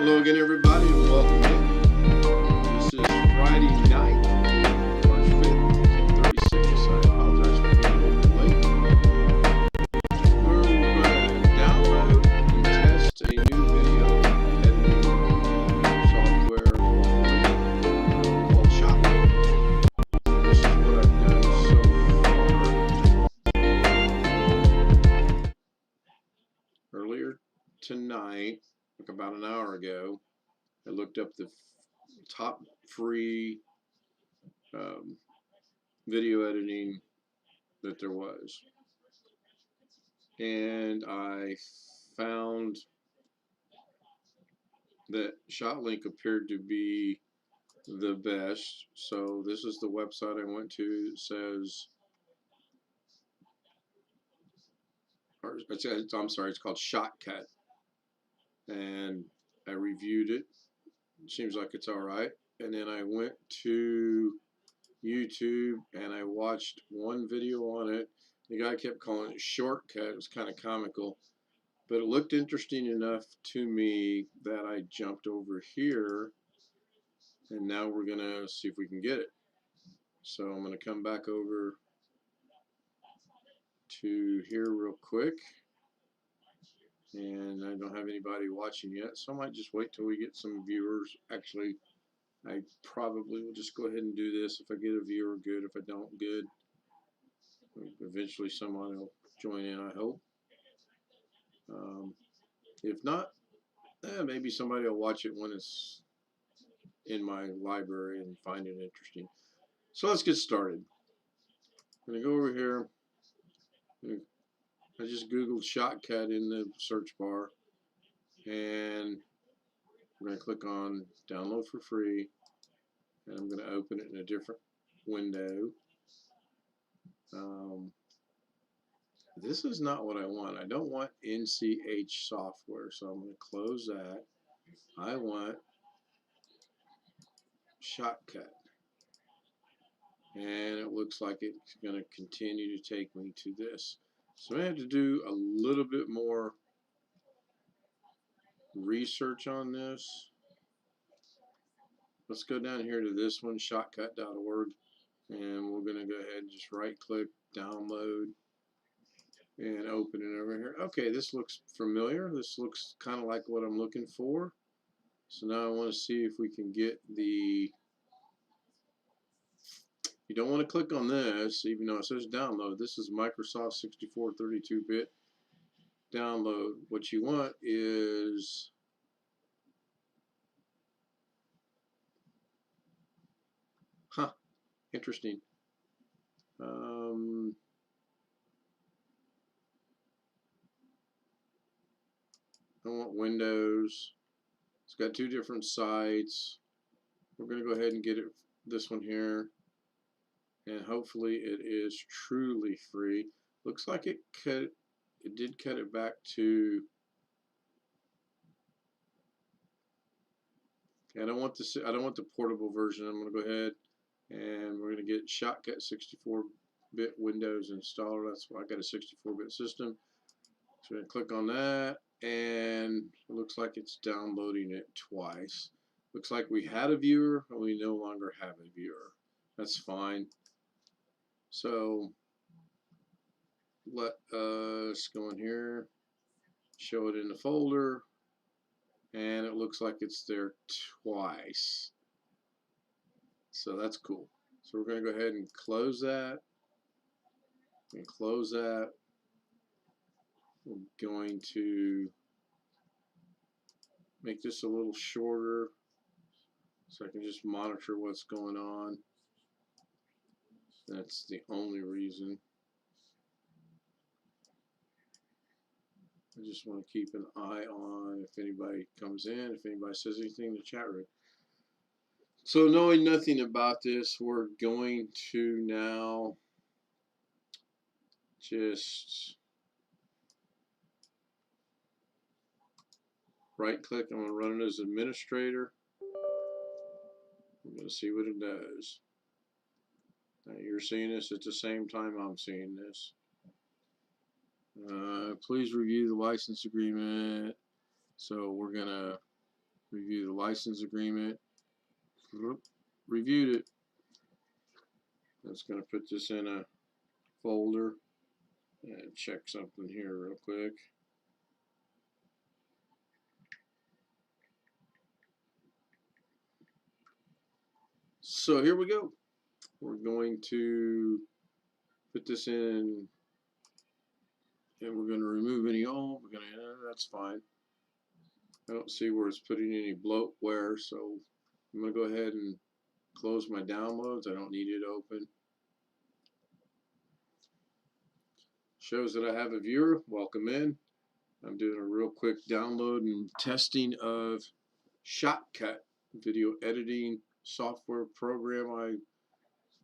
Hello again, everybody, and welcome in. This is Friday night, March 5th, 10:36. I apologize for being a little bit late. We're going to download and test a new video editing software called Shotcut. This is what I've done so far. Earlier tonight, like about an hour ago, I looked up the top free video editing that there was, and I found that ShotLink appeared to be the best. So this is the website I went to. It says, I'm sorry, it's called Shotcut, and I reviewed it. It seems like it's all right. And then I went to YouTube and I watched one video on it. The guy kept calling it Shortcut. It was kind of comical, but it looked interesting enough to me that I jumped over here, and now we're gonna see if we can get it. So I'm gonna come back over to here real quick, and I don't have anybody watching yet, so I might just wait till we get some viewers. Actually, I probably will just go ahead and do this. If I get a viewer, good. If I don't, good. Eventually someone will join in, I hope. If not, maybe somebody will watch it when it's in my library and find it interesting. So let's get started. I'm going to go over here. I just Googled Shotcut in the search bar, and I'm going to click on download for free, and I'm going to open it in a different window. This is not what I want. I don't want NCH software, so I'm going to close that. I want Shotcut, and it looks like it's going to continue to take me to this. So I have to do a little bit more research on this. Let's go down here to this one, shotcut.org, and we're going to go ahead and just right click, download, and open it over here. Okay, this looks familiar. This looks kind of like what I'm looking for. So now I want to see if we can get the, you don't want to click on this, even though it says download. This is Microsoft 64 32-bit download. What you want is interesting. I want Windows. It's got two different sites. We're going to go ahead and get it, this one here, and hopefully it is truly free. Looks like it did cut it back to. I don't want this. I don't want the portable version. I'm going to go ahead and we're going to get Shotcut 64-bit Windows installer. That's why I got a 64-bit system. So we're going to click on that, and it looks like it's downloading it twice. Looks like we had a viewer, and we no longer have a viewer. That's fine. So let us go in here, show it in the folder, and it looks like it's there twice. So that's cool. So we're going to go ahead and close that, and close that. We're going to make this a little shorter so I can just monitor what's going on. That's the only reason. I just want to keep an eye on if anybody comes in, if anybody says anything in the chat room. So knowing nothing about this, we're going to now just right click. I'm going to run it as administrator. I'm going to see what it does. Now you're seeing this at the same time I'm seeing this. Please review the license agreement. So we're going to Review the license agreement. Reviewed it. That's going to put this in a folder and check something here real quick. So here we go. We're going to put this in, and we're going to remove any old. We're going to, that's fine. I don't see where it's putting any bloatware, so I'm going to go ahead and close my downloads. I don't need it open. Shows that I have a viewer. Welcome in. I'm doing a real quick download and testing of Shotcut, video editing software program I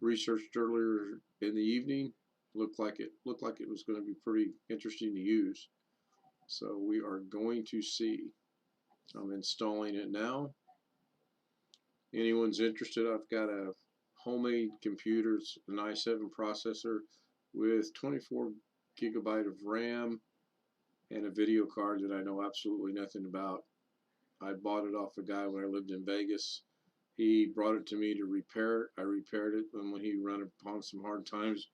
researched earlier in the evening. Looked like it was going to be pretty interesting to use. So we are going to see. I'm installing it now. Anyone's interested, I've got a homemade computer. It's an i7 processor with 24 gigabyte of RAM and a video card that I know absolutely nothing about. I bought it off a guy when I lived in Vegas. He brought it to me to repair it. I repaired it, and when he ran upon some hard times,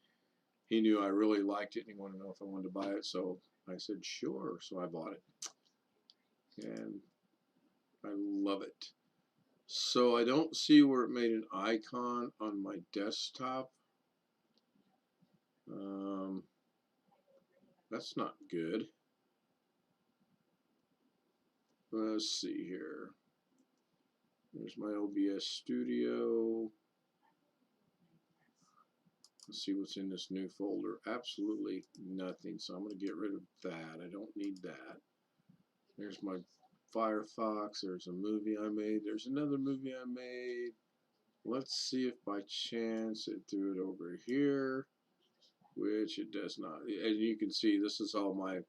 he knew I really liked it, and he wanted to know if I wanted to buy it. So I said, sure. So I bought it, and I love it. So I don't see where it made an icon on my desktop. That's not good. Let's see here. There's my OBS Studio. Let's see what's in this new folder. Absolutely nothing. So I'm going to get rid of that. I don't need that. There's my Firefox. There's a movie I made. There's another movie I made. Let's see if by chance it threw it over here, which it does not. And you can see this is all my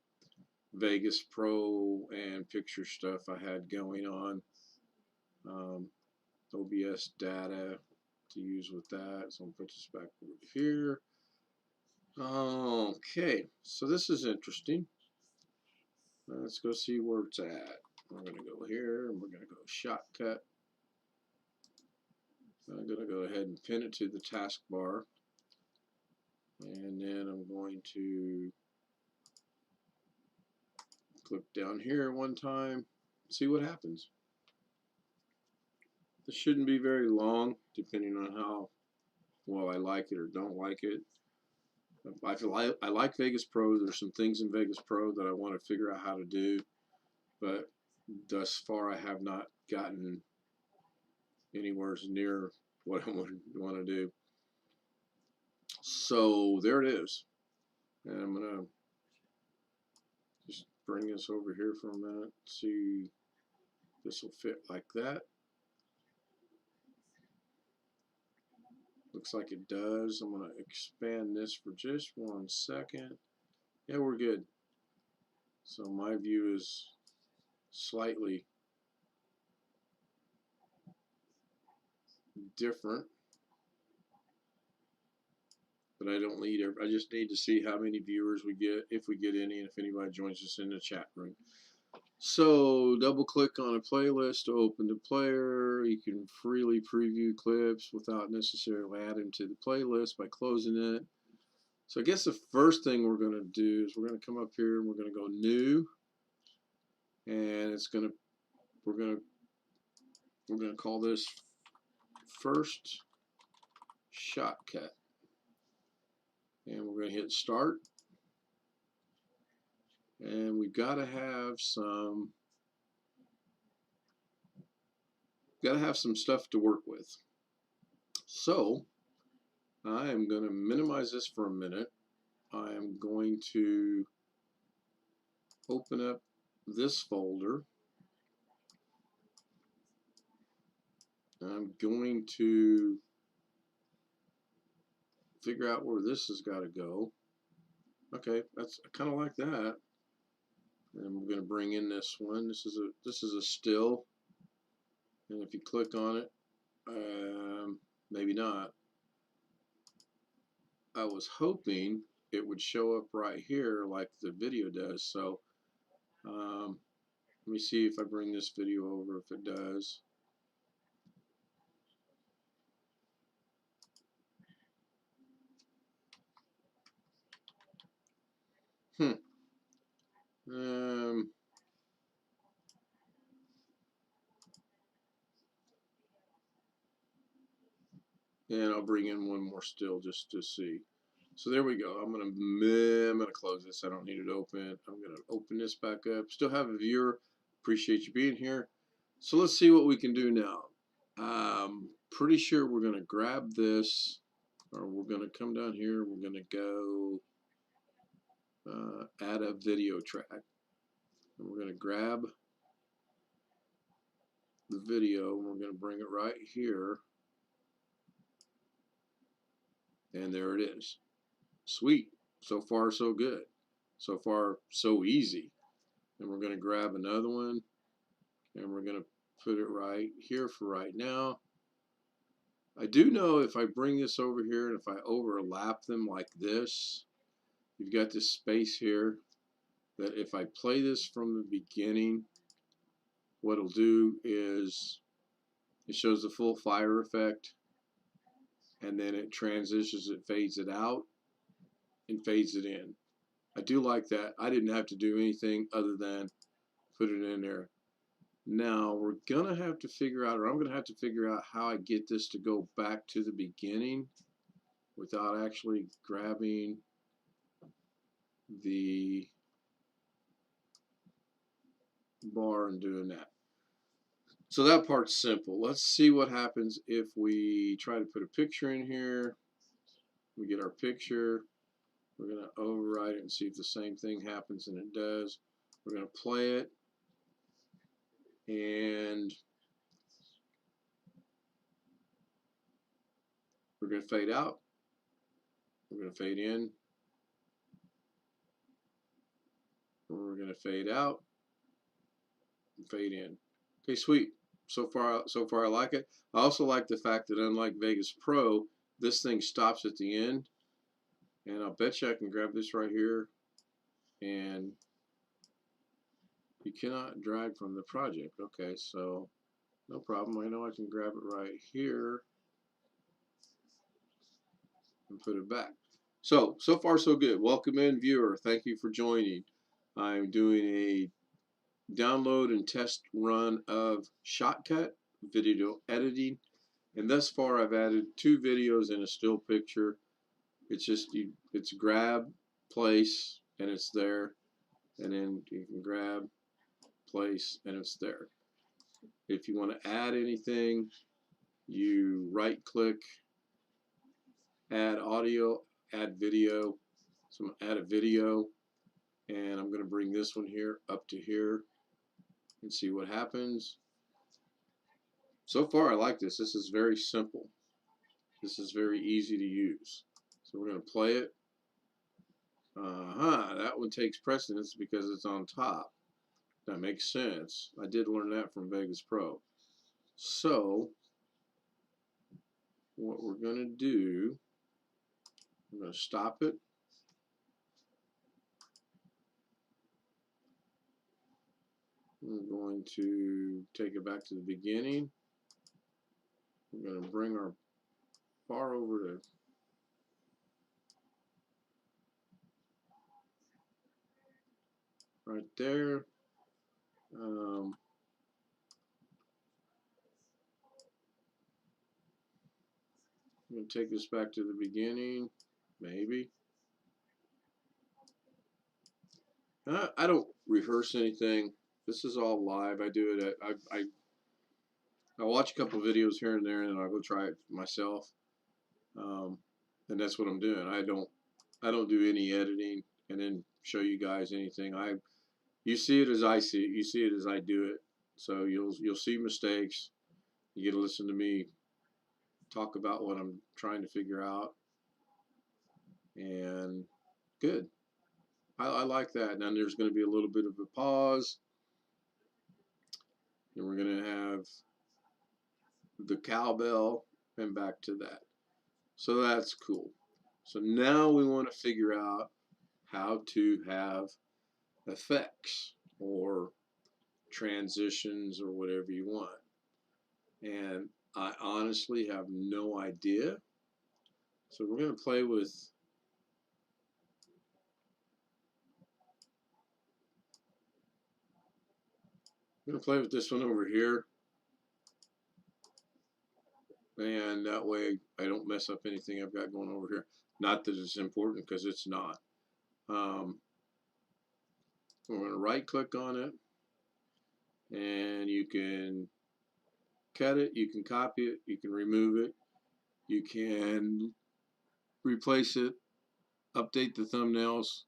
Vegas Pro and picture stuff I had going on. OBS data to use with that. So I'm going to put this back over here. Okay, so this is interesting. Let's go see where it's at. We're going to go here and we're going to go Shotcut. I'm going to go ahead and pin it to the taskbar. And then I'm going to click down here one time, see what happens. This shouldn't be very long, depending on how well I like it or don't like it. I like Vegas Pro. There's some things in Vegas Pro that I want to figure out how to do, but thus far I have not gotten anywhere near what I want to do. So there it is. And I'm going to just bring this over here for a minute, see if this will fit like that. Looks like it does. I'm going to expand this for just 1 second. Yeah, we're good. So my view is slightly different, but I don't need I just need to see how many viewers we get, if we get any, and if anybody joins us in the chat room. So double click on a playlist to open the player. You can freely preview clips without necessarily adding to the playlist by closing it. So I guess the first thing we're going to do is we're going to come up here and we're going to go new, and it's going to we're going to call this first Shotcut, and we're going to hit start. And we've got to have some stuff to work with. So I am going to minimize this for a minute. I am going to open up this folder. I'm going to figure out where this has got to go. Okay, that's kind of like that. And we're going to bring in this one. This is a still, and if you click on it, maybe not. I was hoping it would show up right here like the video does. So Let me see if I bring this video over, if it does. And I'll bring in one more still just to see. So there we go. I'm gonna close this. I don't need it open. I'm gonna open this back up. Still have a viewer. Appreciate you being here. So let's see what we can do now. Pretty sure we're gonna grab this, or we're gonna come down here. We're gonna go add a video track. And we're gonna grab the video and we're gonna bring it right here. And there it is. Sweet. So far, so good. So far, so easy. And we're going to grab another one and we're going to put it right here for right now. I do know if I bring this over here and if I overlap them like this, you've got this space here that if I play this from the beginning, what it'll do is it shows the full fire effect and then it transitions, it fades it out and fades it in. I do like that. I didn't have to do anything other than put it in there. Now we're gonna have to figure out, or I'm gonna have to figure out how I get this to go back to the beginning without actually grabbing the bar and doing that. So that part's simple. Let's see what happens if we try to put a picture in here. We get our picture. We're going to override it and see if the same thing happens, and it does. We're going to play it, and we're going to fade out. We're going to fade in. We're going to fade out and fade in. Okay, sweet. So far I like it. I also like the fact that unlike Vegas Pro, this thing stops at the end. And I'll bet you I can grab this right here, and you cannot drag from the project. Okay, so no problem. I know I can grab it right here and put it back. So far so good. Welcome in, viewer. Thank you for joining. I'm doing a download and test run of Shotcut video editing, and thus far I've added 2 videos and a still picture. It's just it's grab, place, and it's there, and then you can grab, place, and it's there. If you want to add anything, you right click, add audio, add video. So I'm gonna add a video, and I'm going to bring this one here up to here and see what happens. So far I like this. This is very simple. This is very easy to use. So we're going to play it. That one takes precedence because it's on top. That makes sense. I did learn that from Vegas Pro. So what we're going to do, I'm going to stop it. We're going to take it back to the beginning. We're going to bring our bar over to right there. I'm going to take this back to the beginning, maybe. I don't rehearse anything. This is all live. I do it. I watch a couple videos here and there, and I'll go try it myself. And that's what I'm doing. I don't do any editing and then show you guys anything. You see it as I see it. You see it as I do it. So you'll see mistakes. You get to listen to me talk about what I'm trying to figure out. And good. I like that. And then there's going to be a little bit of a pause. And we're going to have the cowbell and back to that. So that's cool. So now we want to figure out how to have effects or transitions or whatever you want. And I honestly have no idea. So we're going to play with this one over here, and that way I don't mess up anything I've got going over here. Not that it's important, because it's not. We're going to right click on it, and you can cut it, you can copy it, you can remove it, you can replace it, update the thumbnails.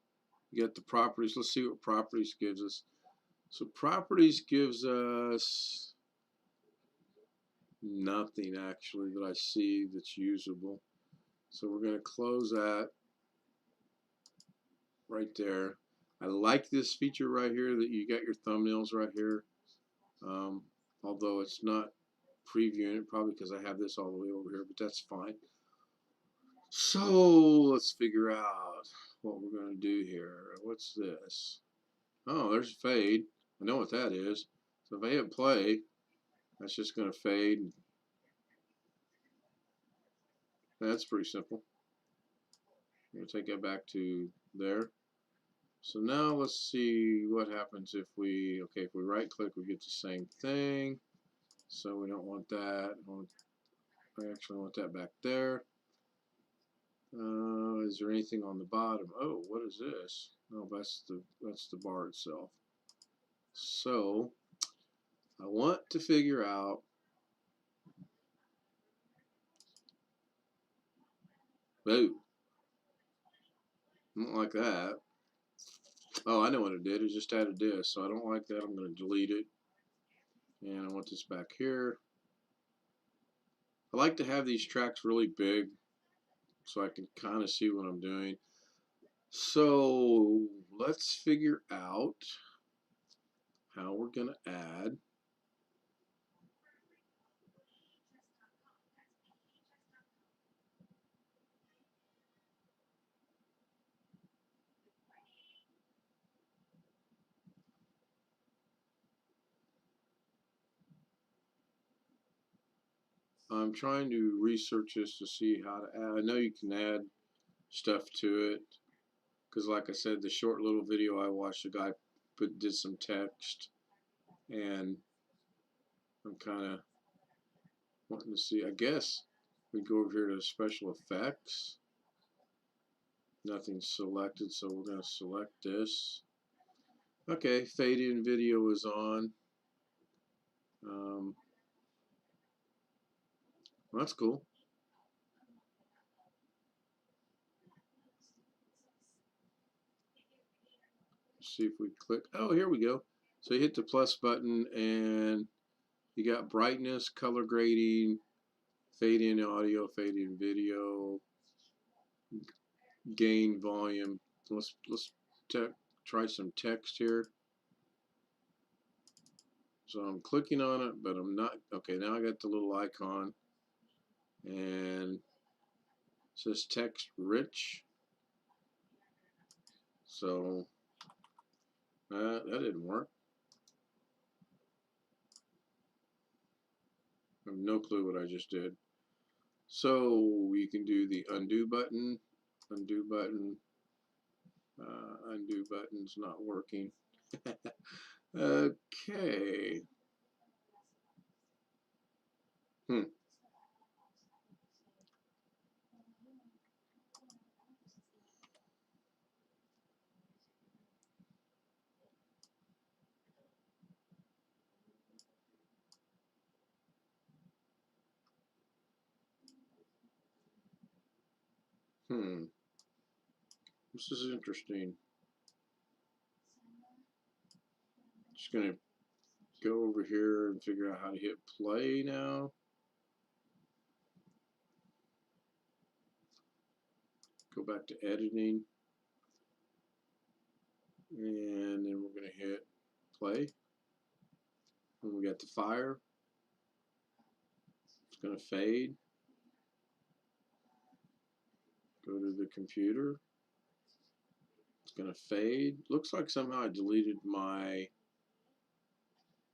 You get the properties. Let's see what properties gives us. So properties gives us nothing actually that I see that's usable. So we're going to close that right there. I like this feature right here that you got your thumbnails right here. Although it's not previewing it, probably because I have this all the way over here, but that's fine. So let's figure out what we're going to do here. What's this? Oh, there's fade. I know what that is. So if I hit play, that's just going to fade. That's pretty simple. I'm going to take that back to there. So now let's see what happens if we, okay, if we right click, we get the same thing. So we don't want that. I actually want that back there. Is there anything on the bottom? Oh, what is this? No, that's the bar itself. So I want to figure out. Oh, I don't like that. Oh, I know what it did. It just added this, so I don't like that. I'm going to delete it, and I want this back here. I like to have these tracks really big so I can kind of see what I'm doing. So let's figure out how we're going to add. I'm trying to research this to see how to add. I know you can add stuff to it, because like I said, the short little video I watched, the guy did some text, and I'm kind of wanting to see. I guess we go over here to special effects. Nothing's selected, so we're going to select this. Okay, fade in video is on. Well, that's cool. Let's see if we click. Oh, here we go. So you hit the plus button, and you got brightness, color grading, fade in audio, fade in video, gain volume. Let's try some text here. So I'm clicking on it, but I'm not. Okay, now I got the little icon, and it says text rich. So that didn't work. I have no clue what I just did. So you can do the undo button, undo button. Undo button's not working. Okay. Hmm. Hmm. This is interesting. Just gonna go over here and figure out how to hit play now. Go back to editing, and then we're gonna hit play. And we got the fire. It's gonna fade. Go to the computer. It's gonna fade. Looks like somehow I deleted my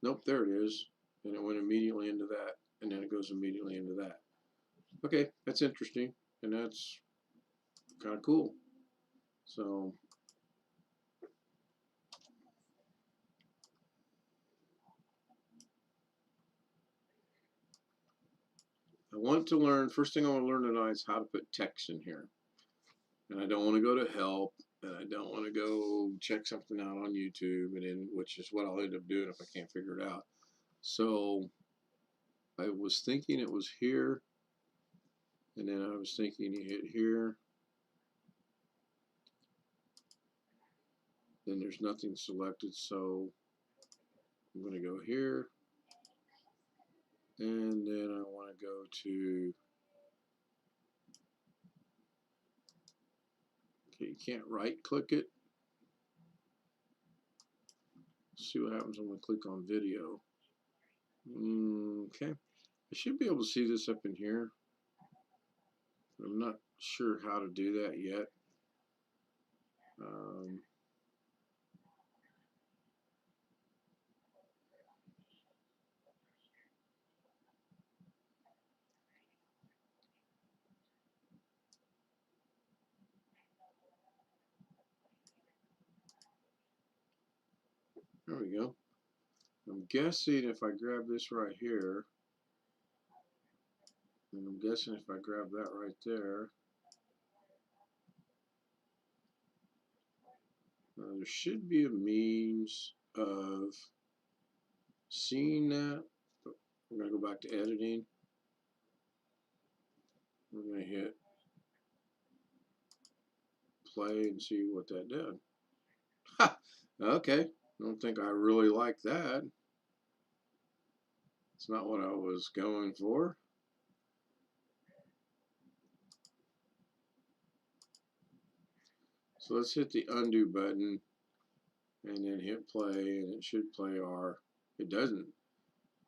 Nope, there it is. And it went immediately into that, and then it goes immediately into that. Okay, that's interesting, and that's kind of cool. So I want to learn, first thing I want to learn tonight is how to put text in here. And I don't want to go to help, and I don't want to go check something out on YouTube, and then, which is what I'll end up doing if I can't figure it out. So I was thinking it was here, and then I was thinking you hit here. Then there's nothing selected, so I'm going to go here, and then I want to go to, okay, you can't right click it. See what happens when we click on video. Okay, I should be able to see this up in here. I'm not sure how to do that yet. There we go. I'm guessing if I grab this right here, and I'm guessing if I grab that right there, there should be a means of seeing that. We're going to go back to editing. We're going to hit play and see what that did. Ha! Okay. I don't think I really like that. It's not what I was going for. So let's hit the undo button and then hit play, and it should play our, it doesn't.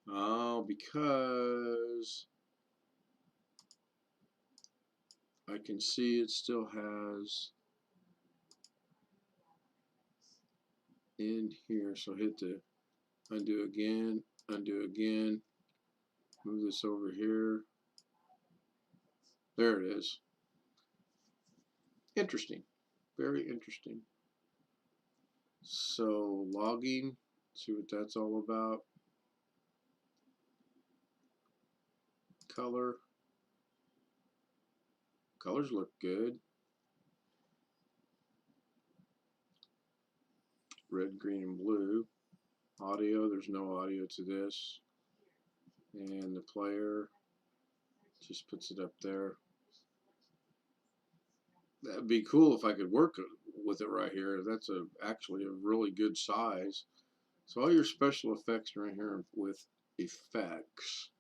Oh, because I can see it still has in here. So hit the undo again, move this over here. There it is. Interesting, very interesting. So logging, see what that's all about. Color, colors look good. Red, green, and blue. Audio, there's no audio to this. And the player just puts it up there. That'd be cool if I could work with it right here. That's actually a really good size. So all your special effects are in here with effects.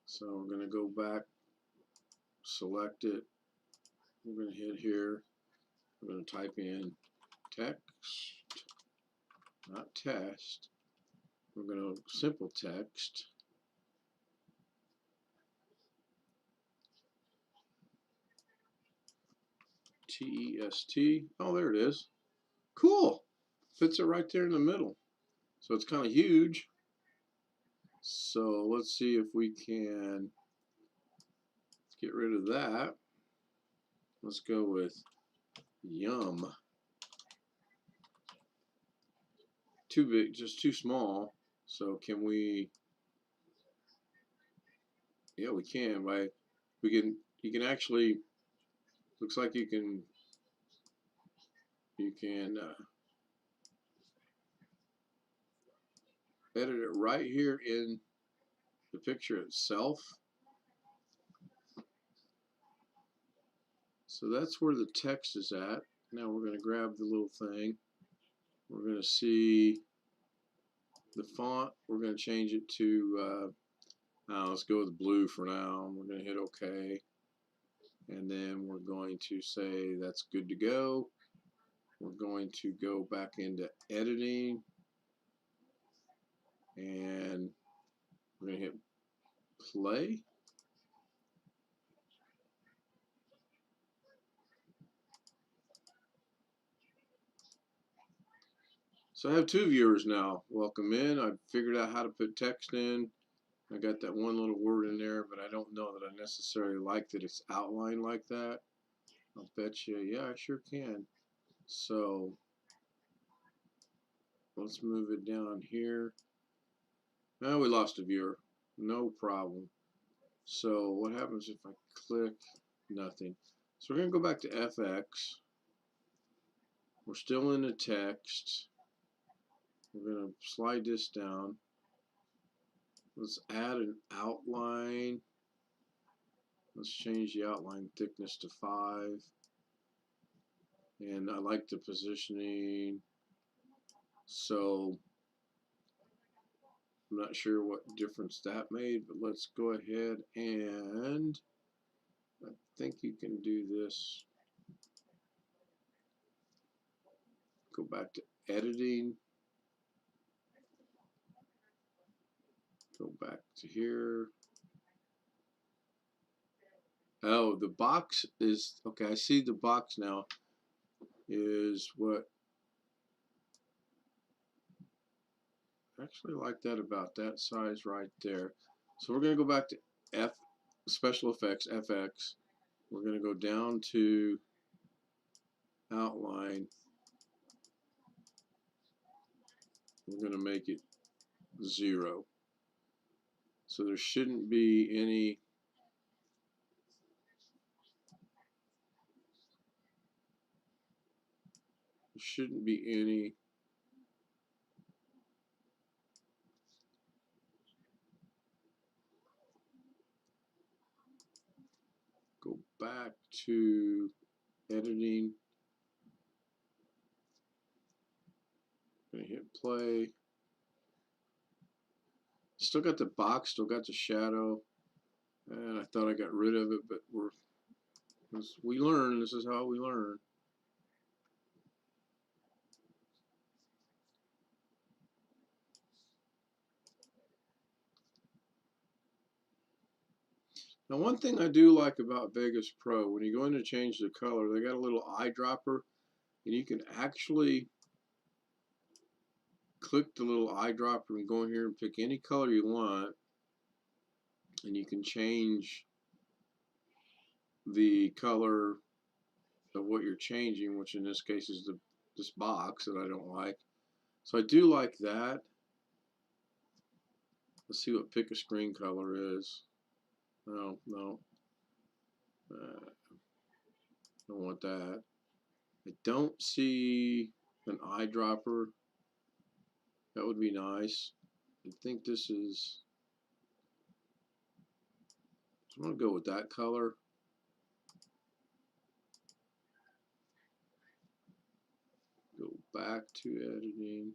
So we're going to go back, select it. We're going to hit here. We're going to type in text, not test. We're going to simple text. T-E-S-T. Oh, there it is. Cool. Fits it right there in the middle. So it's kind of huge. So let's see if we can get rid of that. Let's go with yum. Too big, just too small. So can we? Yeah, we can. You can actually. Looks like you can edit it right here in the picture itself. So that's where the text is at. Now we're going to grab the little thing. We're going to see the font. We're going to change it to, let's go with blue for now. We're going to hit OK. And then we're going to say that's good to go. We're going to go back into editing. And we're going to hit play. So I have 2 viewers now. Welcome in. I figured out how to put text in. I got that one little word in there, but I don't know that I necessarily like that it's outlined like that. I'll bet you, yeah, I sure can. So let's move it down here. Now we lost a viewer. No problem. So what happens if I click nothing? So we're going to go back to FX. We're still in the text. We're going to slide this down. Let's add an outline. Let's change the outline thickness to 5. And I like the positioning. So I'm not sure what difference that made, but let's go ahead and I think you can do this. Go back to editing. Go back to here. Oh, the box is, okay, I see the box now is what, I actually like that about that size right there. So we're going to go back to Special Effects, FX. We're going to go down to Outline. We're going to make it 0. So there shouldn't be any go back to editing. I'm gonna hit play. Still got the box, still got the shadow, and I thought I got rid of it, but we learn. This is how we learn. Now, one thing I do like about Vegas Pro, when you go in to change the color, they got a little eyedropper, and you can actually click the little eyedropper and go in here and pick any color you want, and you can change the color of what you're changing, which in this case is this box that I don't like. So I do like that. Let's see what pick a screen color is. No, don't want that. I don't see an eyedropper. That would be nice. I think this is, I'm going to go with that color. Go back to editing.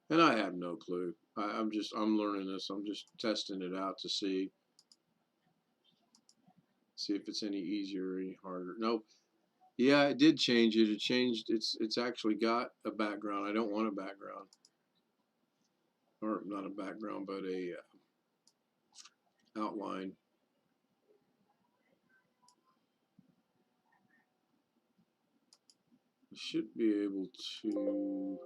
And I have no clue. I'm learning this. I'm just testing it out to see if it's any easier or any harder. Nope. Yeah, it did change it. It changed. It's actually got a background. I don't want a background, or not a background, but a outline. I should be able to.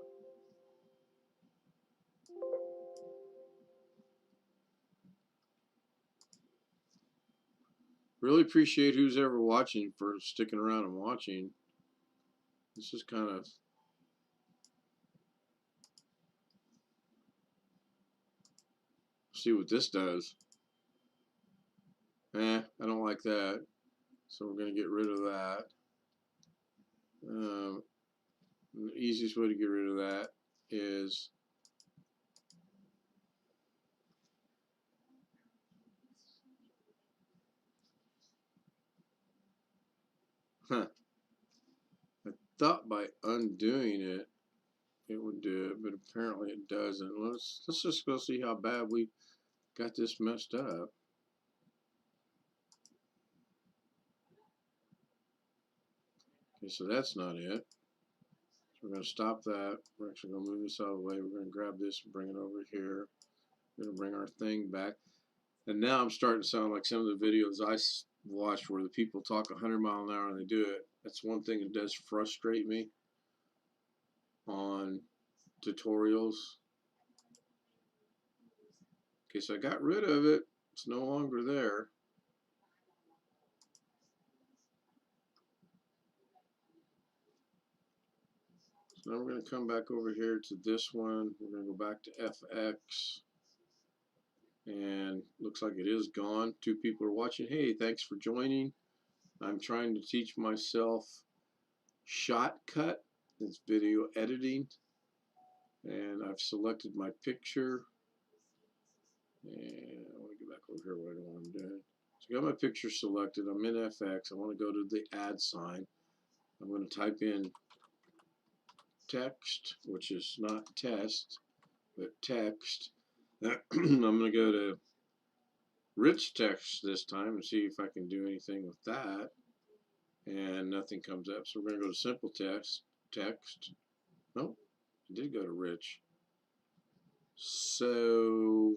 Really appreciate who's ever watching for sticking around and watching. This is kind of. See what this does. I don't like that. So we're going to get rid of that. The easiest way to get rid of that is I thought by undoing it, it would do it, but apparently it doesn't. Let's just go see how bad we got this messed up. Okay, so that's not it. So we're going to stop that. We're actually going to move this out of the way. We're going to grab this and bring it over here. We're going to bring our thing back. And now I'm starting to sound like some of the videos I watched where the people talk 100 miles an hour and they do it. That's one thing that does frustrate me on tutorials. Okay, so I got rid of it. It's no longer there. So now we're going to come back over here to this one. We're going to go back to FX. And looks like it is gone. 2 people are watching. Hey, thanks for joining. I'm trying to teach myself Shotcut. It's video editing. And I've selected my picture. And I want to get back over here what I don't want to do. So I got my picture selected. I'm in FX. I want to go to the add sign. I'm going to type in text, which is not test, but text. I'm going to go to rich text this time and see if I can do anything with that. And nothing comes up. So we're going to go to simple text. Nope, it did go to rich. So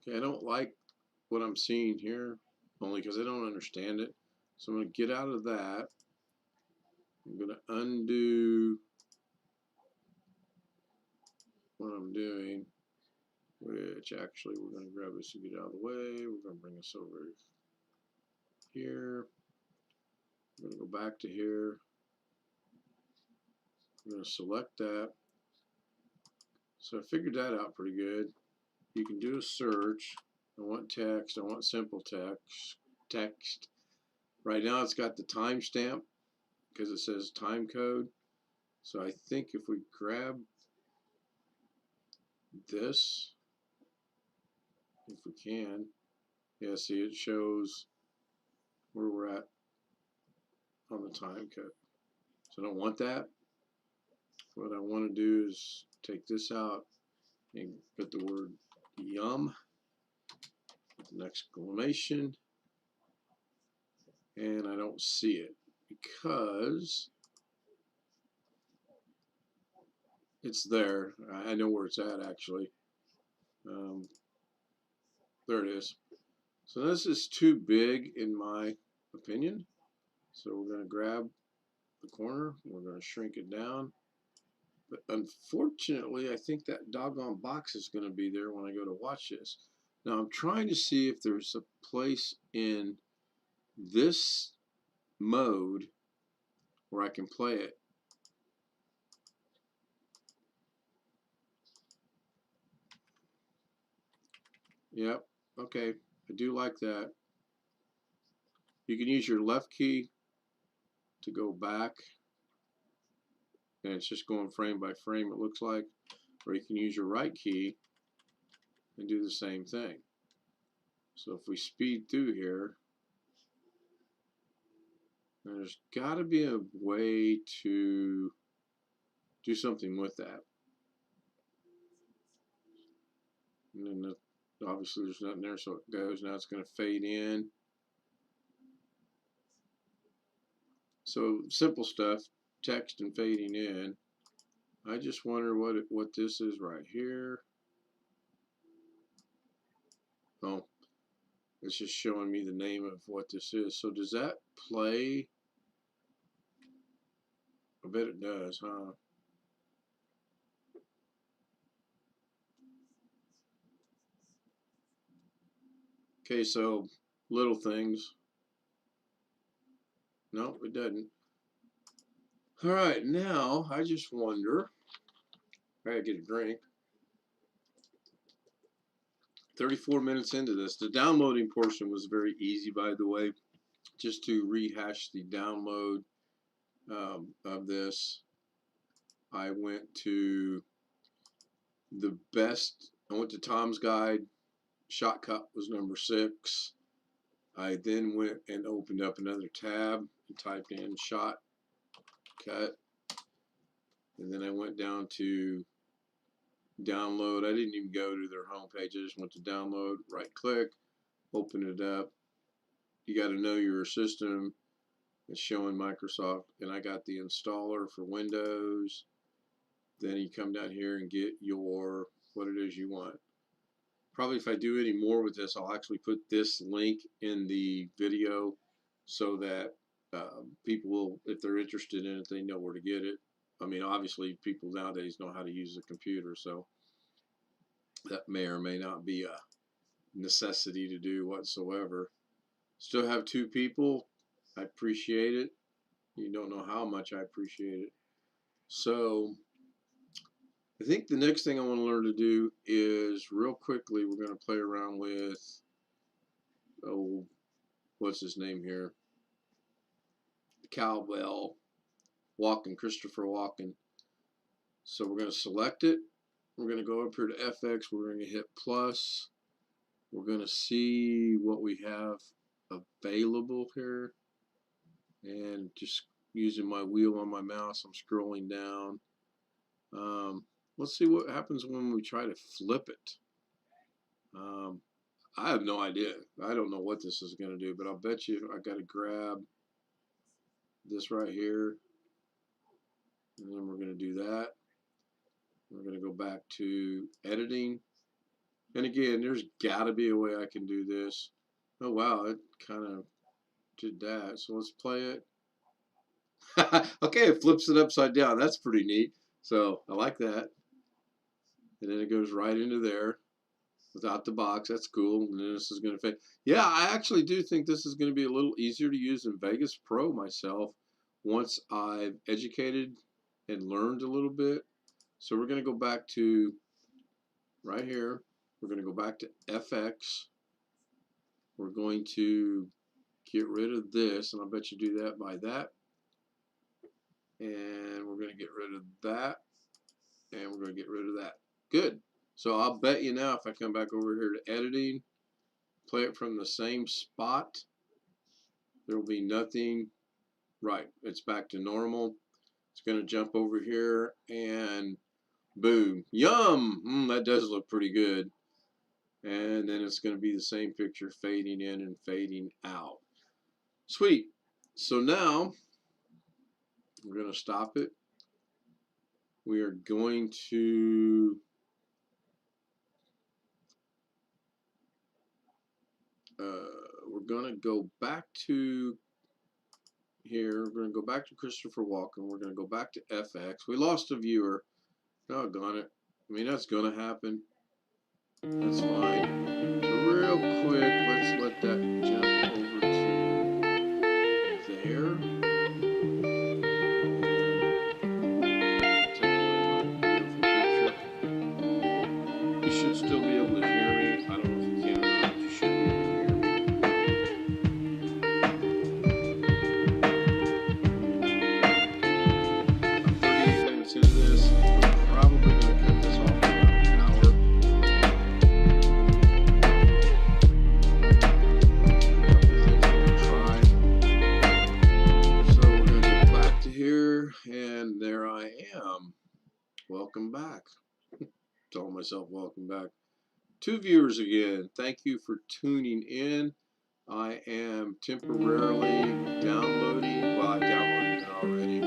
okay, I don't like what I'm seeing here, only because I don't understand it. So I'm going to get out of that. I'm going to undo what I'm doing, which actually we're going to grab this and get out of the way. We're going to bring this over here. I'm going to go back to here. I'm going to select that. So I figured that out pretty good. You can do a search. I want text. I want simple text. Right now it's got the timestamp because it says time code. So I think if we grab this, if we can, yeah, see it shows where we're at on the time code. So I don't want that. What I want to do is take this out and put the word yum with an exclamation, and I don't see it because it's there. I know where it's at actually. There it is. So this is too big in my opinion. So we're going to grab the corner. We're going to shrink it down. But unfortunately, I think that doggone box is going to be there when I go to watch this. Now I'm trying to see if there's a place in this mode where I can play it. Yep, okay, I do like that. You can use your left key to go back, and it's just going frame by frame, it looks like. Or you can use your right key and do the same thing. So if we speed through here, there's got to be a way to do something with that. And then obviously there's nothing there, so it goes. Now it's going to fade in. So simple stuff, text and fading in. I just wonder what this is right here. Oh, it's just showing me the name of what this is. So does that play? I bet it does, huh? Okay, so little things. No, it doesn't. All right, now I just wonder. I gotta get a drink. 34 minutes into this. The downloading portion was very easy, by the way. Just to rehash the download of this, I went to the best. I went to Tom's Guide. Shotcut was number 6. I then went and opened up another tab and typed in Shotcut. And then I went down to download. I didn't even go to their homepage. I just went to download, right click, open it up. You got to know your system. It's showing Microsoft, and I got the installer for Windows. Then you come down here and get your what it is you want. Probably if I do any more with this, I'll actually put this link in the video so that people will, if they're interested in it, they know where to get it. I mean, obviously, people nowadays know how to use a computer, so that may or may not be a necessity to do whatsoever. Still have 2 people. I appreciate it. You don't know how much I appreciate it. So I think the next thing I want to learn to do is, real quickly, we're going to play around with, oh, what's his name here? Cowbell Walken, Christopher Walken. So we're going to select it. We're going to go up here to FX. We're going to hit plus. We're going to see what we have available here. And just using my wheel on my mouse, I'm scrolling down. Let's see what happens when we try to flip it. I have no idea. I don't know what this is going to do, but I'll bet you I got to grab this right here. And then we're going to do that. We're going to go back to editing. And again, there's got to be a way I can do this. Oh, wow, it kind of did that. So let's play it. Okay, it flips it upside down. That's pretty neat. So I like that. And then it goes right into there without the box. That's cool. And then this is going to fade. Yeah, I actually do think this is going to be a little easier to use in Vegas Pro myself once I've educated and learned a little bit. So we're going to go back to right here. We're going to go back to FX. We're going to get rid of this, and I'll bet you do that by that. And we're going to get rid of that. And we're going to get rid of that. Good. So I'll bet you now if I come back over here to editing, play it from the same spot, there will be nothing. Right. It's back to normal. It's going to jump over here and boom. Yum! That does look pretty good. And then it's going to be the same picture fading in and fading out. Sweet. So now we're going to stop it. We are going to we're going to go back to here. We're going to go back to Christopher Walken. We're going to go back to FX. We lost a viewer. Doggone it. I mean, that's going to happen. That's fine. So real quick, let's let that jump over to there. You should still be able to hear me. I don't know if you can or not. You should be able to hear me. I'm 38 minutes into this. I'm probably going to cut this off in about an hour. And there I am. Welcome back. Told myself welcome back. 2 viewers again. Thank you for tuning in. I am temporarily downloading. Well, I downloaded it already.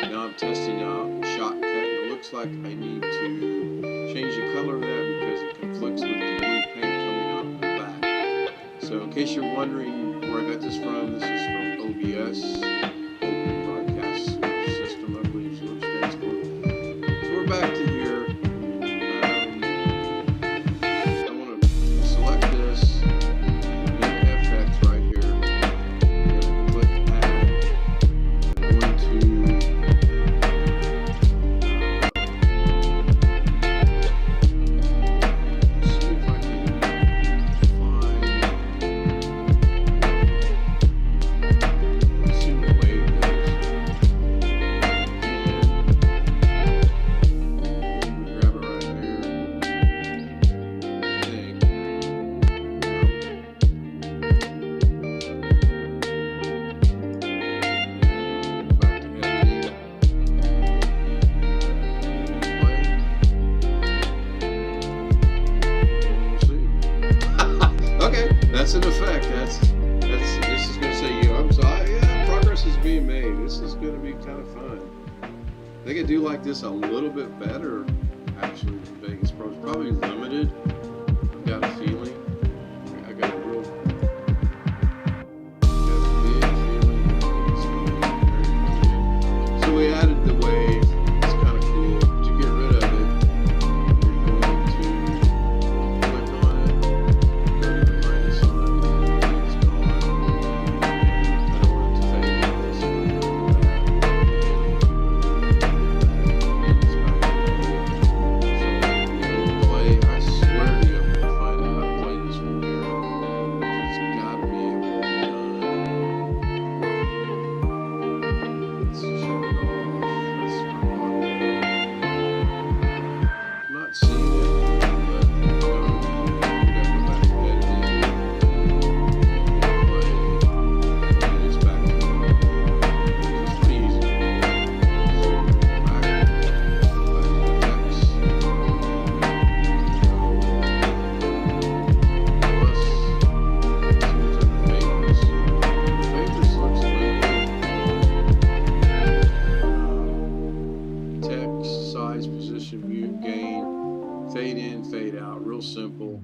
Now I'm testing out Shotcut. It looks like I need to change the color of that because it conflicts with the blue paint coming out of the back. So in case you're wondering where I got this from, this is from OBS. Back to here. I want to select this, and then FX right here. I'm going to click add. I'm going to see if I can find. Let's see what way it goes. That's an effect. This is going to say yeah, progress is being made. This is going to be kind of fun. I think I do like this a little bit better, actually, than Vegas Pro. It's probably limited. I've got a feeling. I got a big feeling. simple.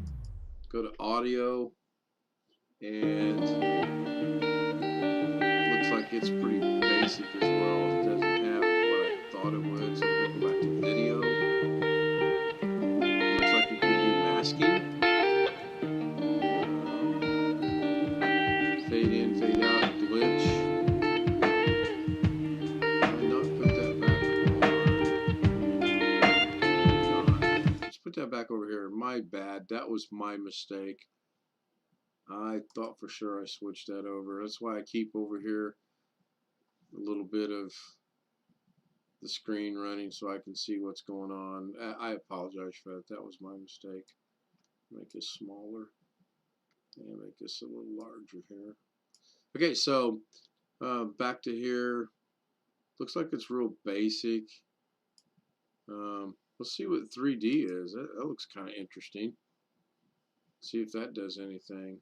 Go to audio, and looks like it's pretty basic as well. It doesn't have what I thought it would, so we're going to go back to video. Looks like you can do masking. Fade in, fade out, glitch. Why not put that back on? Let's put that back over here. My bad. That was my mistake. I thought for sure I switched that over. That's why I keep over here a little bit of the screen running so I can see what's going on. I apologize for that. That was my mistake. Make this smaller and make this a little larger here. Okay, so back to here. Looks like it's real basic. Let's see what 3D is. That looks kind of interesting. See if that does anything.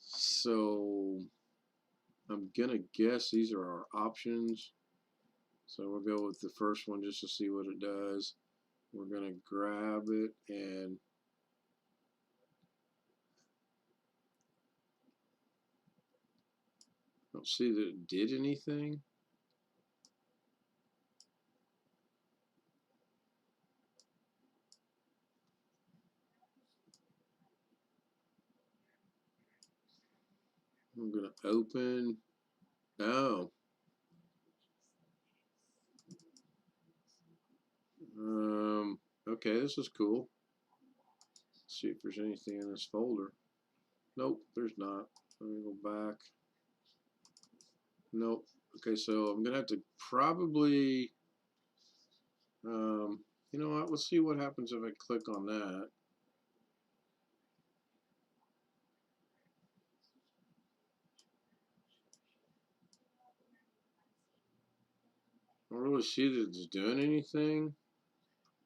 So I'm gonna guess these are our options. So we'll go with the first one just to see what it does. We're gonna grab it and don't see that it did anything. I'm gonna open. Oh. Okay, this is cool. Let's see if there's anything in this folder. Nope, there's not. Let me go back. Nope. Okay, so I'm gonna have to probably, you know what? Let's see what happens if I click on that. I don't really see that it's doing anything,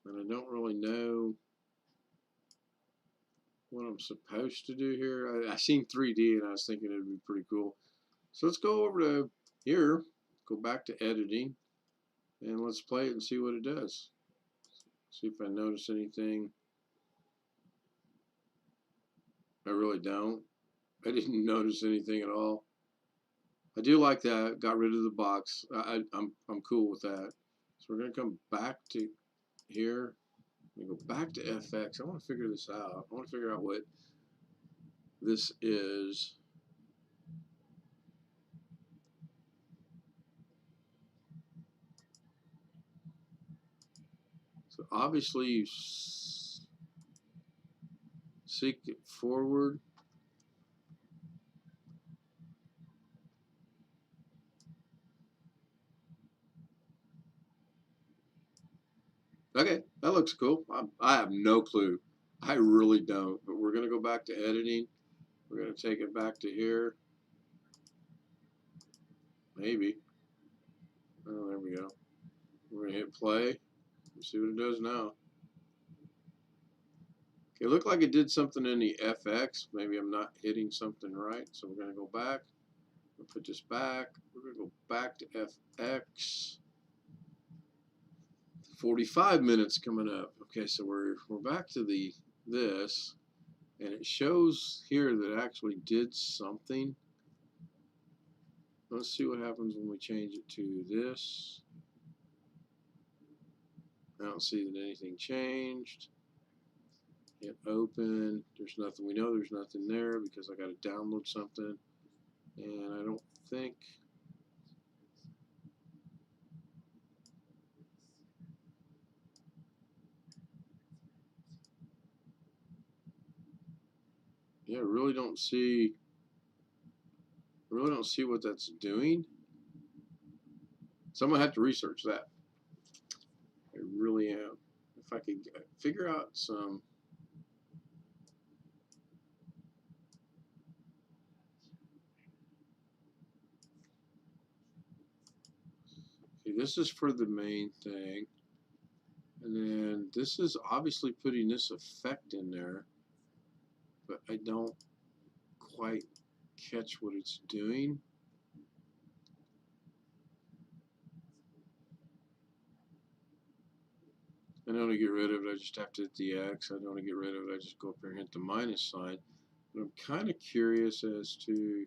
and I don't really know what I'm supposed to do here. I seen 3D and I was thinking it'd be pretty cool. So let's go over to here, go back to editing, and let's play it and see what it does. See if I notice anything. I really don't. I didn't notice anything at all. I do like that. Got rid of the box. I'm cool with that. So we're gonna come back to here. We go back to FX. I want to figure this out. I want to figure out what this is. So obviously you seek it forward. Okay, that looks cool. I have no clue. I really don't. But we're going to go back to editing. We're going to take it back to here. Maybe. Oh, there we go. We're going to hit play. Let's see what it does now. Okay, it looked like it did something in the FX. Maybe I'm not hitting something right. So we're going to go back. We'll put this back. We're going to go back to FX. 45 minutes coming up. Okay, so we're back to this, and it shows here that it actually did something. Let's see what happens when we change it to this. I don't see that anything changed. Hit open. There's nothing. We know there's nothing there because I got to download something, and I don't think. Yeah, I really don't see what that's doing. So I'm gonna have to research that. I really am. If I could figure out some. Okay, this is for the main thing. And then this is obviously putting this effect in there, but I don't quite catch what it's doing. I know to get rid of it, I just have to hit the X. I don't want to get rid of it, I just go up here and hit the minus sign. But I'm kind of curious as to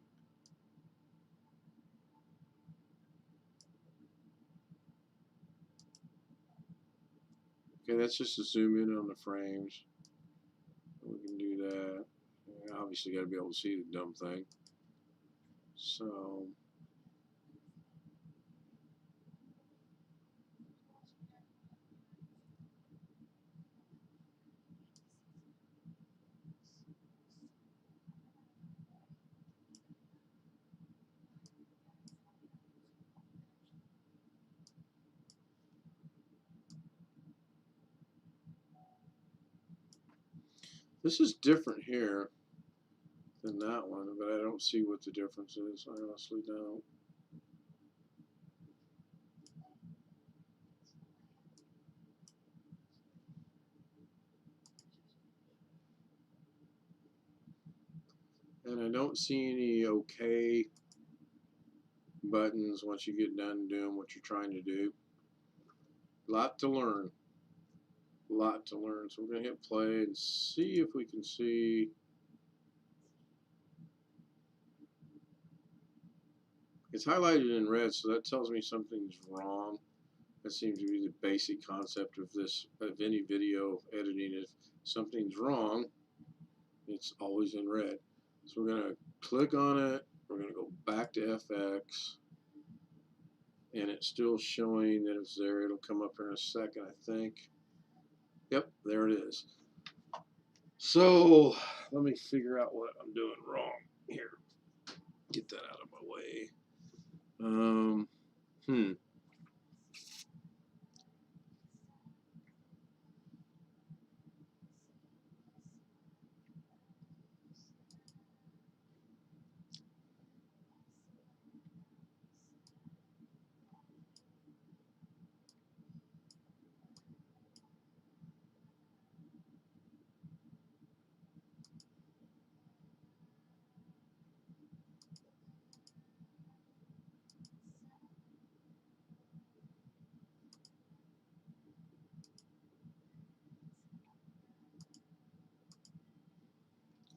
okay, that's just to zoom in on the frames. We can do that. Yeah, obviously got to be able to see the dumb thing. So this is different here than that one, but I don't see what the difference is. I honestly don't. And I don't see any OK buttons once you get done doing what you're trying to do. Lot to learn. Lot to learn. So we're going to hit play and see if we can see. It's highlighted in red, so that tells me something's wrong. That seems to be the basic concept of this, of any video editing. If something's wrong, it's always in red. So we're going to click on it. We're going to go back to FX. And it's still showing that it's there. It'll come up here in a second, I think. Yep, there it is. So let me figure out what I'm doing wrong here. Get that out of my way.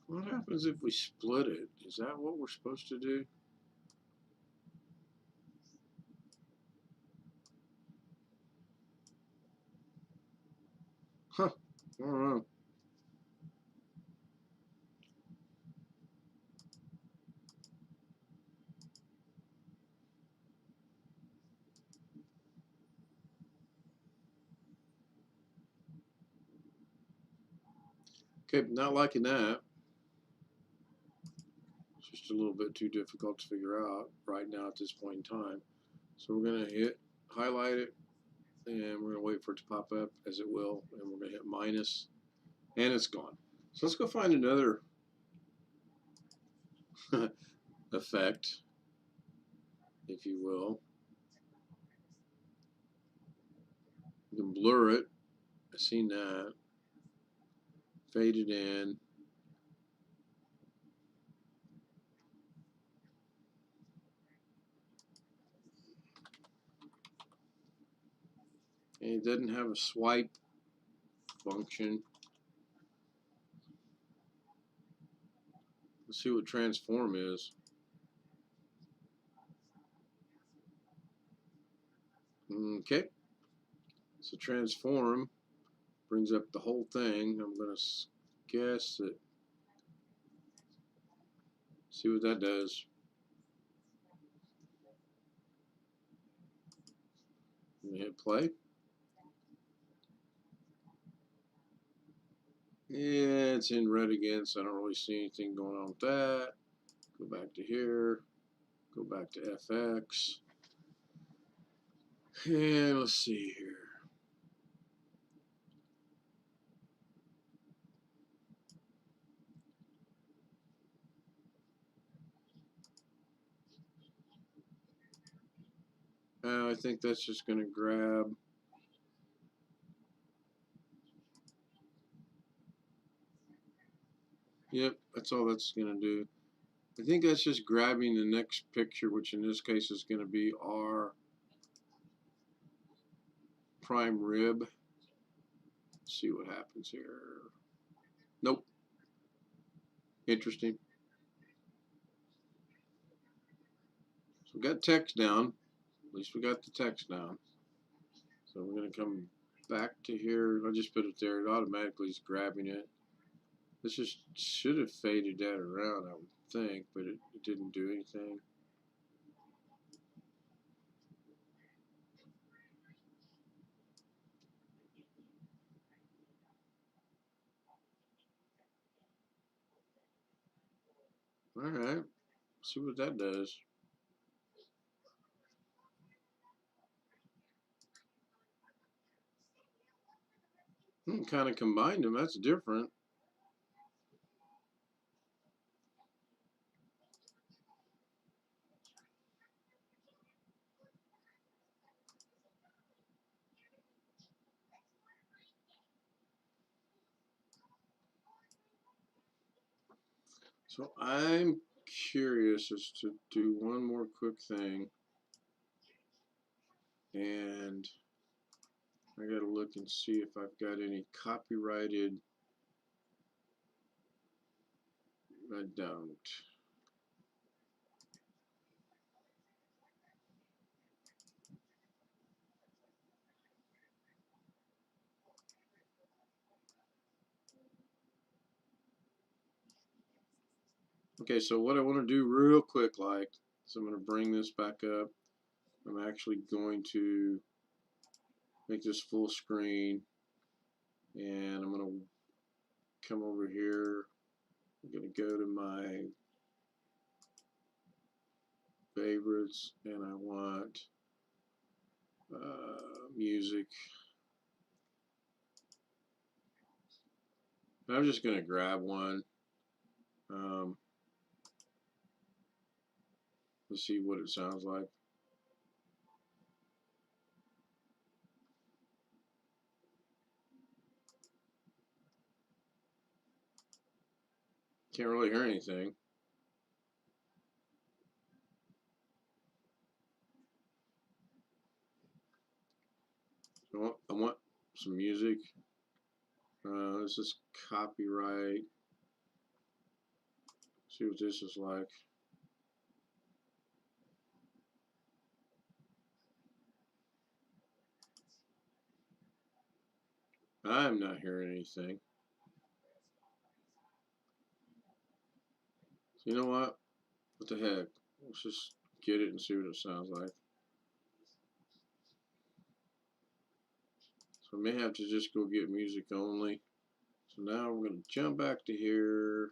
What happens if we split it? Is that what we're supposed to do? Huh, I don't know. Okay, not liking that. It's just a little bit too difficult to figure out right now at this point in time. So we're going to hit highlight it, and we're going to wait for it to pop up, as it will, and we're going to hit minus, and it's gone. So let's go find another effect, if you will. You can blur it. I've seen that. Fade it in. And it doesn't have a swipe function. Let's see what transform is. Okay. So transform brings up the whole thing. I'm going to guess that. See what that does. I'm going to hit play. Yeah, it's in red again, so I don't really see anything going on with that. Go back to here. Go back to FX. And let's see here. I think that's just going to grab. Yep, that's all that's going to do. I think that's just grabbing the next picture, which in this case is going to be our prime rib. Let's see what happens here. Nope. Interesting. So we got text down. At least we got the text down. So we're going to come back to here. I just put it there. It automatically is grabbing it. This just should have faded that around, I would think, but it didn't do anything. Alright, see what that does. Kind of combined them, that's different. So I'm curious as to do one more quick thing. And I gotta look and see if I've got any copyrighted. I don't. Okay, so what I want to do real quick, so I'm going to bring this back up. I'm actually going to make this full screen, and I'm going to come over here. I'm going to go to my favorites, and I want music. I'm just going to grab one. Let's see what it sounds like. Can't really hear anything. I want some music. This is copyright. See what this is like. I'm not hearing anything. So you know what? What the heck? Let's just get it and see what it sounds like. So I may have to just go get music only. So now we're going to jump back to here.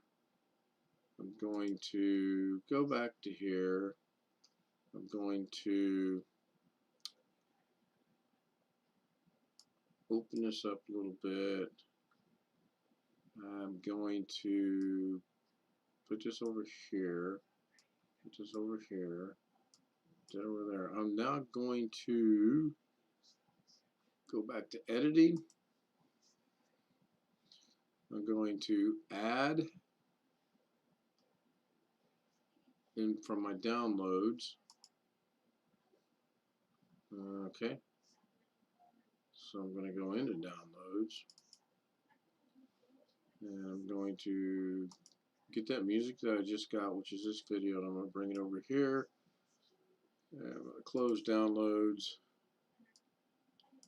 I'm going to go back to here. I'm going to open this up a little bit. I'm going to put this over here. Put this over here. Put that over there. I'm now going to go back to editing. I'm going to add in from my downloads. Okay. So I'm going to go into downloads. And I'm going to get that music that I just got, which is this video, and I'm going to bring it over here. And I'm going to close downloads.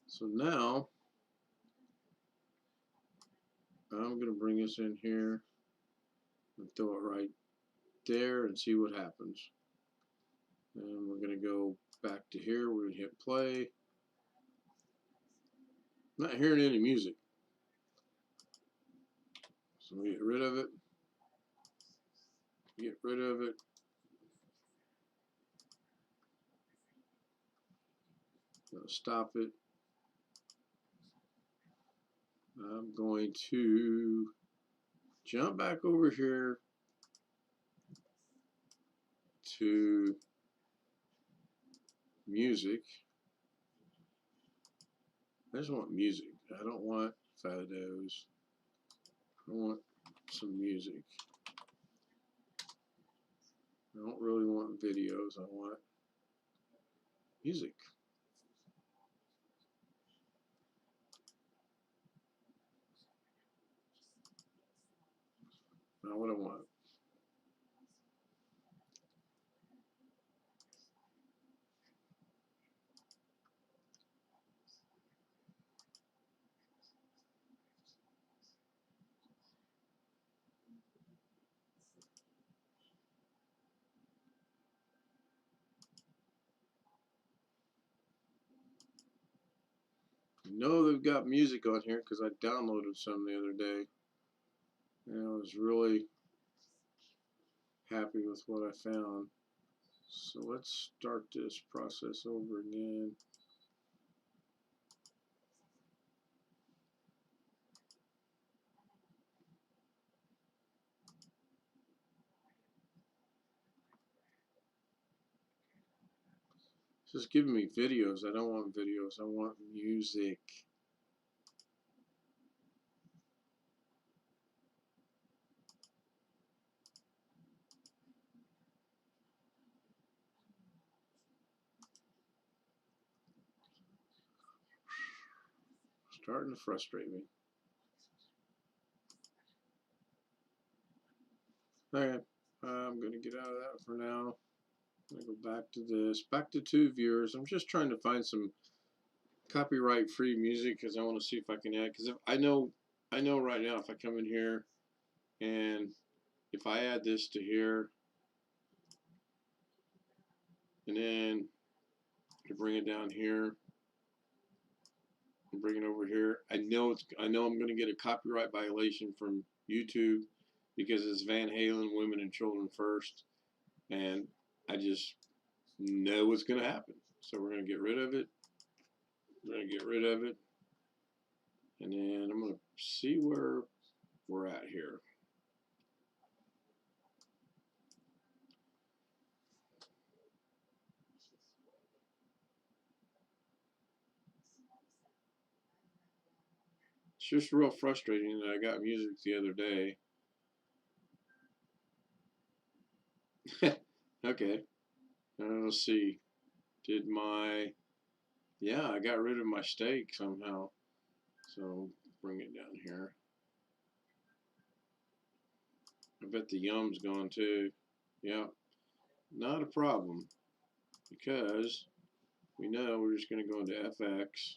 So now I'm going to bring this in here and throw it right there and see what happens. And we're going to go back to here. We're going to hit play. I'm not hearing any music. So we get rid of it. Get rid of it. Stop it. I'm going to jump back over here to music. I just want music. I don't want photos. I want some music. I don't really want videos. I want music. not what I want. I know they've got music on here because I downloaded some the other day. And I was really happy with what I found. So let's start this process over again. It's just giving me videos. I don't want videos. I want music. Starting to frustrate me. Okay, I'm going to get out of that for now. I'm going to go back to this. Back to 2 viewers. I'm just trying to find some copyright-free music because I want to see if I can add. Because I know right now if I come in here and if I add this to here and then to bring it down here and bring it over here, I know I'm going to get a copyright violation from YouTube because it's Van Halen, Women and Children First, and I just know what's going to happen. So we're going to get rid of it. We're going to get rid of it, and then I'm going to see where we're at here. It's just real frustrating that I got music the other day. Okay, let's see. Did my, yeah, I got rid of my steak somehow. So bring it down here. I bet the yum's gone too. Yeah, not a problem because we know we're just going to go into FX.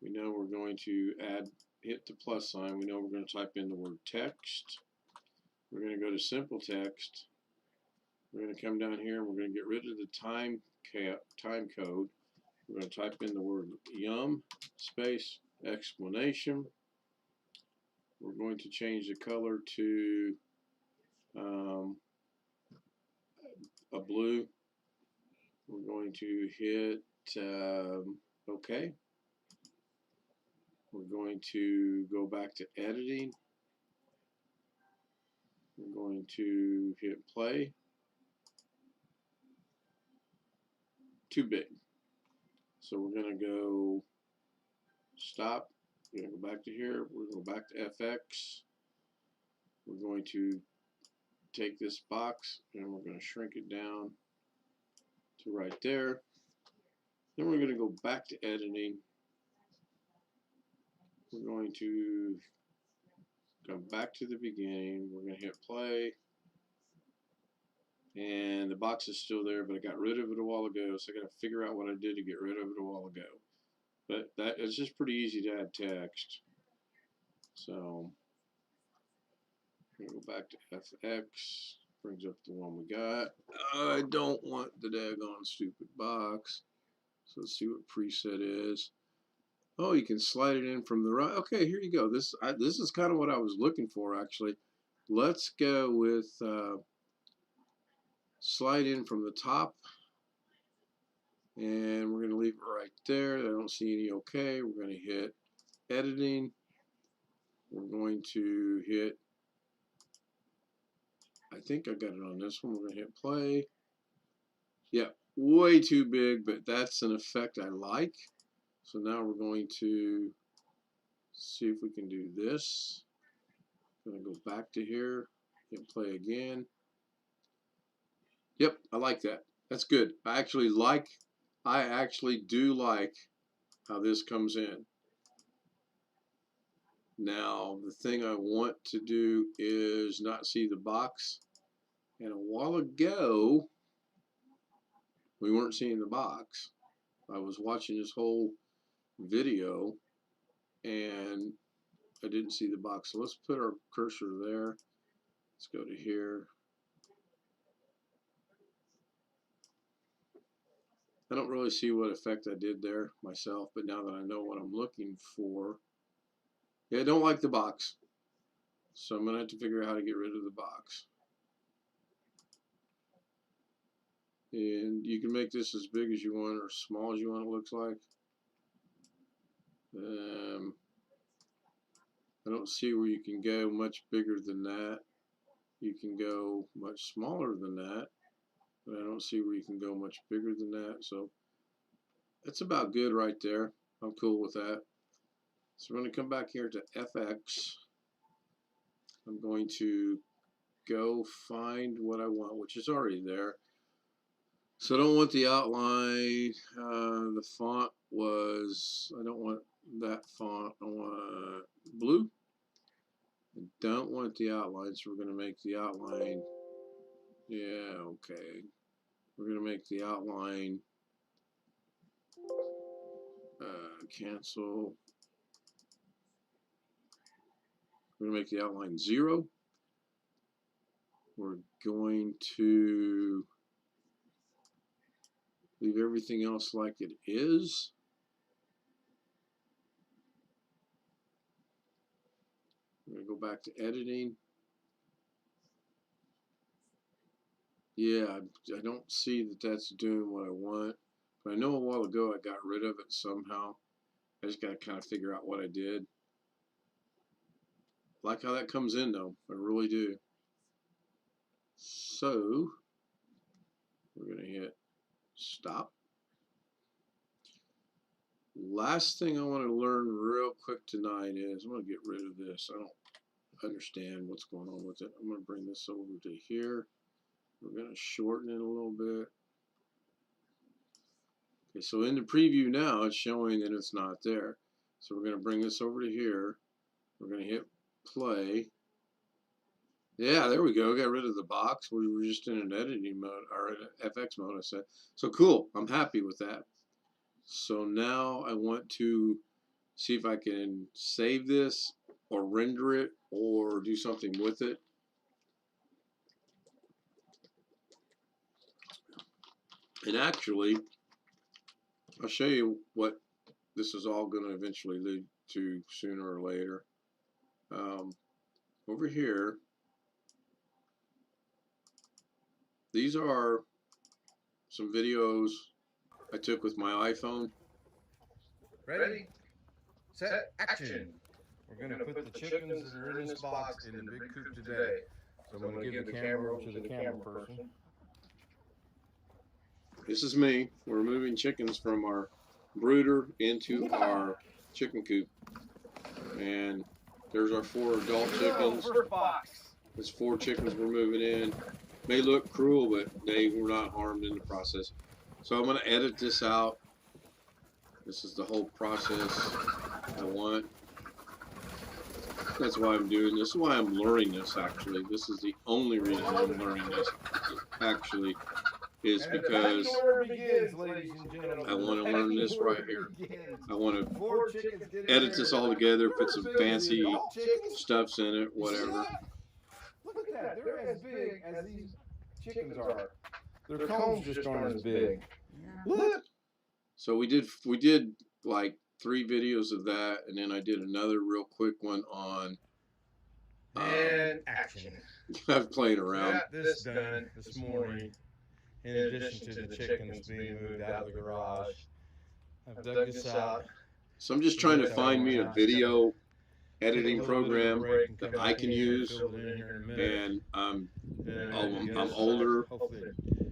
We know we're going to hit the plus sign. We know we're going to type in the word text. We're going to go to simple text. We're going to come down here and we're going to get rid of the time code. We're going to type in the word yum space explanation. We're going to change the color to a blue. We're going to hit OK. We're going to go back to editing. We're going to hit play. Too big. So we're going to go stop. We're going to go back to here. We're going to go back to FX. We're going to take this box and we're going to shrink it down to right there. Then we're going to go back to editing. We're going to come back to the beginning. We're going to hit play. And the box is still there, but I got rid of it a while ago, so I got to figure out what I did to get rid of it a while ago. But it's just pretty easy to add text. So I'm going to go back to FX. Brings up the one we got. I don't want the daggone stupid box. So let's see what preset is. Oh, you can slide it in from the right. Okay, here you go. This is kind of what I was looking for, actually. Let's go with slide in from the top. And we're going to leave it right there. I don't see any OK. We're going to hit editing. We're going to hit, I think I got it on this one. We're going to hit play. Yeah, way too big, but that's an effect I like. So now we're going to see if we can do this. I'm going to go back to here, hit play again. Yep, I like that. That's good. I actually do like how this comes in. Now, the thing I want to do is not see the box. And a while ago, we weren't seeing the box. I was watching this whole video and I didn't see the box. So let's put our cursor there. Let's go to here. I don't really see what effect I did there myself, but now that I know what I'm looking for, yeah, I don't like the box. So I'm going to have to figure out how to get rid of the box. And you can make this as big as you want or small as you want, it looks like. I don't see where you can go much bigger than that. You can go much smaller than that, but I don't see where you can go much bigger than that. So that's about good right there. I'm cool with that. So we're going to come back here to FX. I'm going to go find what I want, which is already there. So I don't want the outline. The font was, I don't want that font. I want blue. I don't want the outline, so we're going to make the outline. Yeah, okay. We're going to make the outline. Cancel. We're going to make the outline 0. We're going to leave everything else like it is. I'm going to go back to editing. Yeah, I don't see that that's doing what I want. But I know a while ago I got rid of it somehow. I just got to kind of figure out what I did. Like how that comes in though. I really do. So we're going to hit stop. Last thing I want to learn real quick tonight is I'm going to get rid of this. I don't understand what's going on with it. I'm going to bring this over to here. We're going to shorten it a little bit. Okay, so in the preview now, it's showing that it's not there. So we're going to bring this over to here. We're going to hit play. Yeah, there we go. Got rid of the box. We were just in an editing mode, or an FX mode, I said. So cool. I'm happy with that. So now I want to see if I can save this or render it or do something with it. And actually, I'll show you what this is all going to eventually lead to sooner or later. Over here, these are some videos I took with my iPhone. Ready, set, action. We're going to put the chickens that are in this box in the big coop today. So I'm going to give the camera over to the camera person. This is me. We're moving chickens from our brooder into our chicken coop. And there's our 4 adult chickens. There's 4 chickens we're moving in. May look cruel, but they were not harmed in the process. So I'm going to edit this out. This is the whole process I want. That's why I'm doing this. This is why I'm learning this, actually. This is the only reason I'm learning this, actually, is because I want to learn this right here. I want to edit this all together, put some fancy stuffs in it, whatever. Look at that. They're as big as these chickens are. Their combs just aren't as big. Look. So we did like 3 videos of that, and then I did another real quick one on and action. I'm playing around. Got this done this morning. In addition to the chickens being moved out of the garage, I've dug this out. So I'm just trying to find me a video editing program that I can use, and I'm older.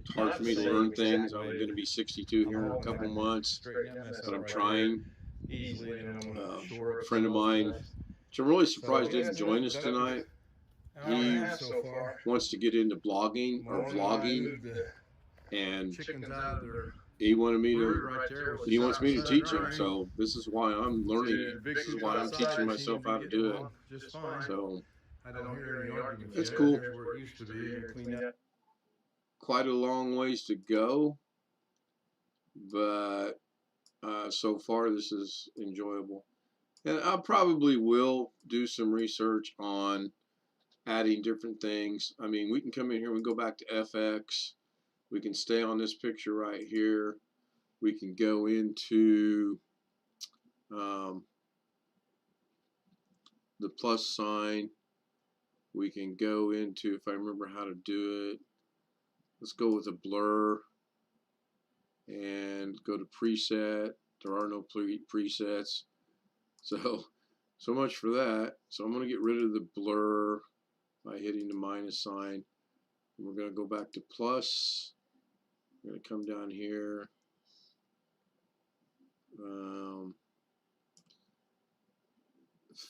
It's hard for me to learn things. I'm going to be 62 here in a couple months, but I'm trying. A friend of mine, which I'm really surprised didn't join us tonight. He wants to get into blogging or vlogging, and he wanted me We're to. right there with He the wants me to side teach him, drawing. so this is why I'm learning See, it. the big This is coop why I'm outside teaching seems myself to be how to getting do it. along just fine. So I don't hear any arguments that's yet. cool. Here's where it used to be and cleaned up. Quite a long ways to go, but so far this is enjoyable. And I probably will do some research on adding different things. I mean, we can come in here, we can go back to FX, we can stay on this picture right here, we can go into the plus sign, we can go into, if I remember how to do it, let's go with a blur and go to preset. There are no presets, so much for that. So I'm going to get rid of the blur by hitting the minus sign. We're going to go back to plus. We're going to come down here.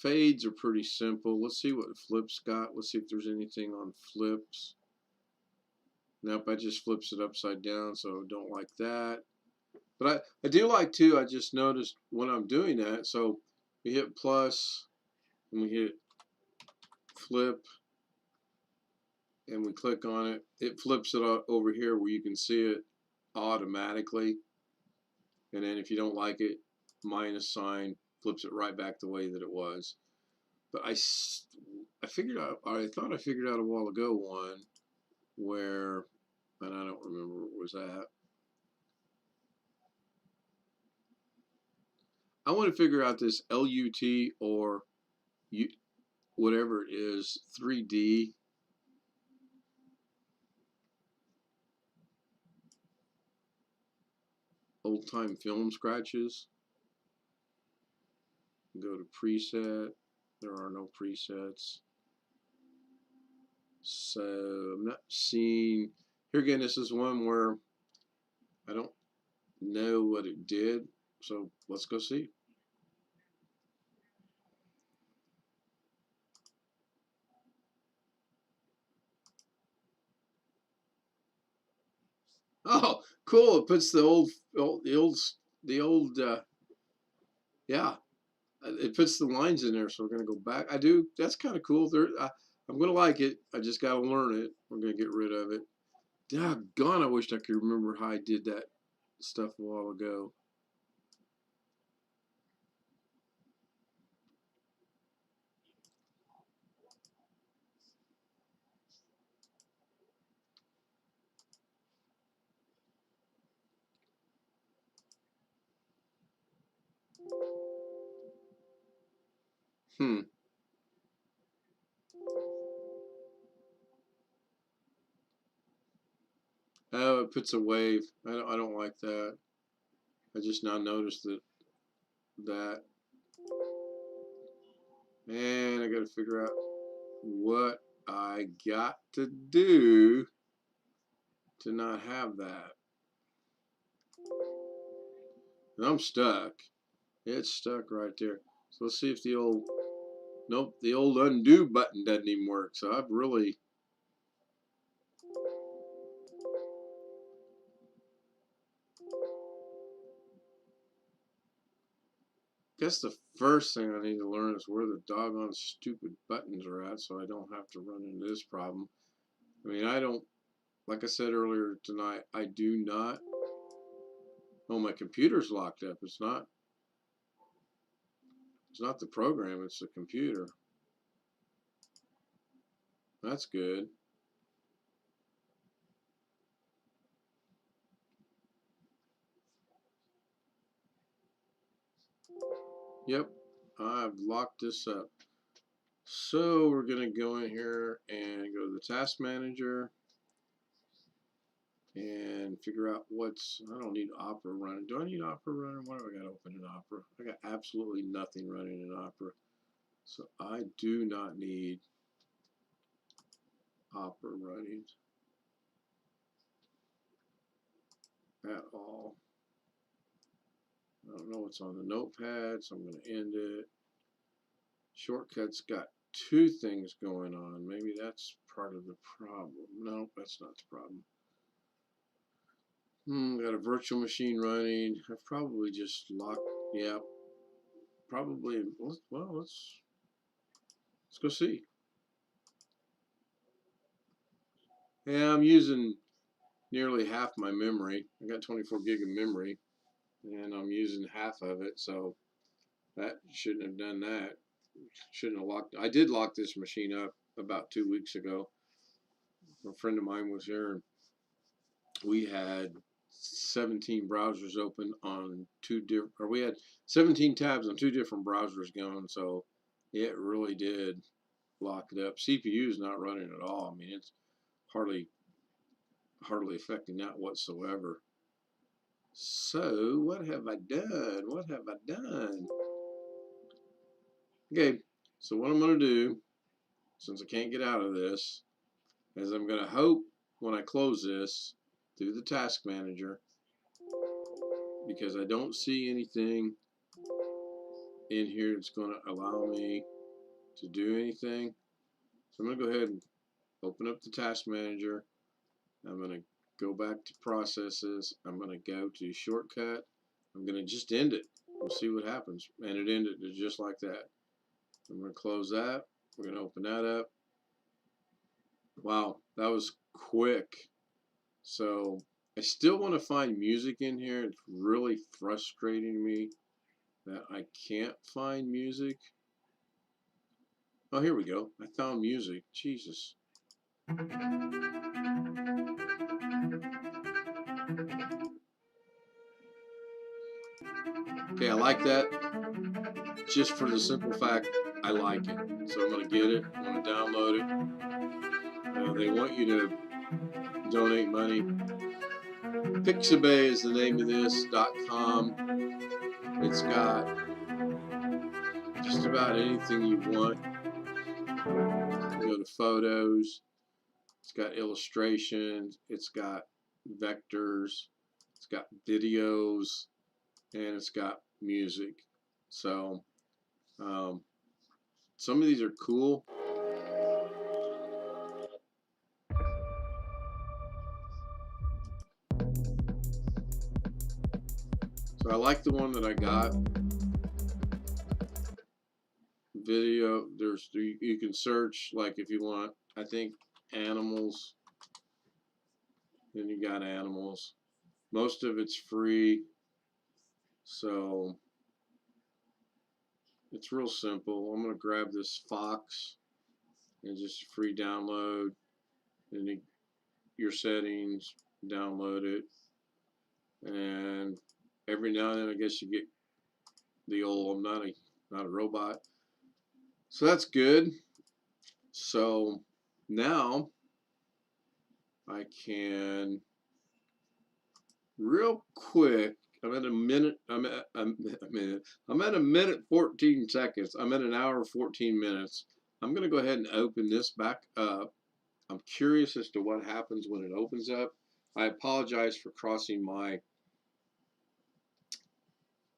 Fades are pretty simple. Let's see what flips got. Let's see if there's anything on flips. Nope, I just flips it upside down, so don't like that. But I do like to, I just noticed when I'm doing that, so we hit plus and we hit flip and we click on it, it flips it over here where you can see it automatically. And then if you don't like it, minus sign flips it right back the way that it was. But I figured out, I thought I figured out a while ago one where, and I don't remember where it was at. I want to figure out this LUT or whatever it is, 3D. Old time film scratches. Go to preset. There are no presets. So I'm not seeing, here again, this is one where I don't know what it did. So let's go see. Oh, cool! It puts the old, yeah. It puts the lines in there. So we're gonna go back. I do. That's kind of cool. I'm gonna like it. I just gotta learn it. We're gonna get rid of it. Doggone! I wish I could remember how I did that stuff a while ago. Oh, it puts a wave. I don't like that. I just now noticed that. And I got to figure out what I got to do to not have that. And I'm stuck. It's stuck right there. So let's see if the old, nope, the old undo button doesn't even work. So I've really, guess the first thing I need to learn is where the doggone stupid buttons are at so I don't have to run into this problem. I mean, I don't, like I said earlier tonight, I do not, oh, my computer's locked up. It's not the program, it's the computer. That's good. Yep, I've locked this up. So we're going to go in here and go to the task manager and figure out what's, I don't need Opera running. Do I need Opera running? Why do I got to open in Opera? I got absolutely nothing running in Opera. So I do not need Opera running at all. I don't know what's on the notepad, so I'm going to end it. Shotcut's got two things going on. Maybe that's part of the problem. No, that's not the problem. Got a virtual machine running. I've probably just locked. Yeah, probably. Well, let's go see. Yeah, I'm using nearly half my memory. I got 24 gig of memory, and I'm using half of it, so that shouldn't have done that. Shouldn't have locked. I did lock this machine up about 2 weeks ago. A friend of mine was here, and we had 17 browsers open on we had 17 tabs on 2 different browsers going, so it really did lock it up. CPU is not running at all. I mean, it's hardly affecting that whatsoever. So what have I done? What have I done? Okay, so what I'm going to do, since I can't get out of this, is I'm going to hope when I close this through the task manager, because I don't see anything in here that's going to allow me to do anything. So I'm going to go ahead and open up the task manager. I'm going to go back to processes. I'm going to go to shortcut. I'm going to just end it. We'll see what happens. And it ended just like that. I'm going to close that. We're going to open that up. Wow, that was quick. So I still want to find music in here. It's really frustrating me that I can't find music. Oh, here we go. I found music. Jesus. Okay, I like that just for the simple fact I like it. So I'm going to get it. I'm going to download it. They want you to donate money. Pixabay is the name of this .com. It's got just about anything you want. You go to photos. It's got illustrations. It's got vectors. It's got videos, and it's got music. So some of these are cool. So I like the one that I got. Video, you can search, like, if you want, I think, animals. Then you got animals. Most of it's free, so it's real simple. I'm going to grab this fox and just free download. Then your settings, download it, and every now and then I guess you get the old I'm not a robot. So that's good. So now I can real quick. I'm at a minute. I'm at a minute 14 seconds. I'm at an hour 14 minutes. I'm going to go ahead and open this back up. I'm curious as to what happens when it opens up. I apologize for crossing my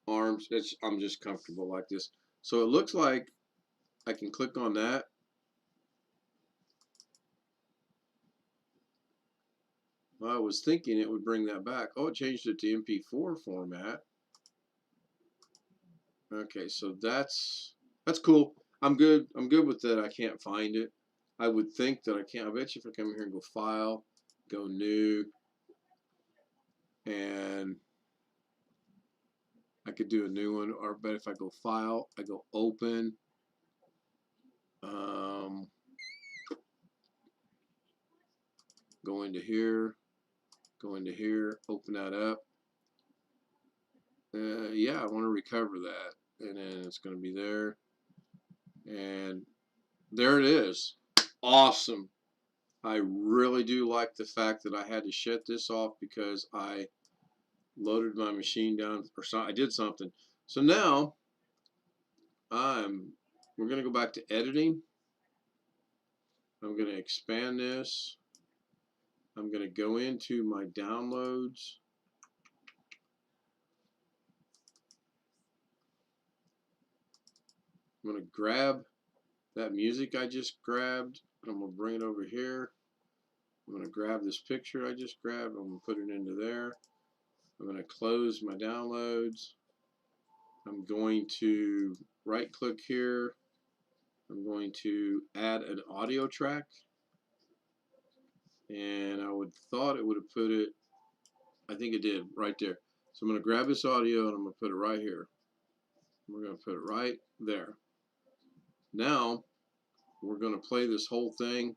arms. I'm just comfortable like this. So it looks like I can click on that. Well, I was thinking it would bring that back. Oh, it changed it to MP4 format. Okay, so that's cool. I'm good. I'm good with that. I can't find it. I would think that I can't. I bet you if I come here and go File, go New, and I could do a new one. Or but if I go File, I go Open. Go into here. Go into here. Open that up. Yeah, I want to recover that, and then it's going to be there. And there it is. Awesome. I really do like the fact that I had to shut this off because I loaded my machine down, or I did something. So now we're going to go back to editing. I'm going to expand this. I'm going to go into my downloads. I'm going to grab that music I just grabbed. I'm going to bring it over here. I'm going to grab this picture I just grabbed. I'm going to put it into there. I'm going to close my downloads. I'm going to right click here. I'm going to add an audio track. And I would thought it would have put it, I think it did, right there. So I'm going to grab this audio and I'm going to put it right here. We're going to put it right there. Now, we're going to play this whole thing.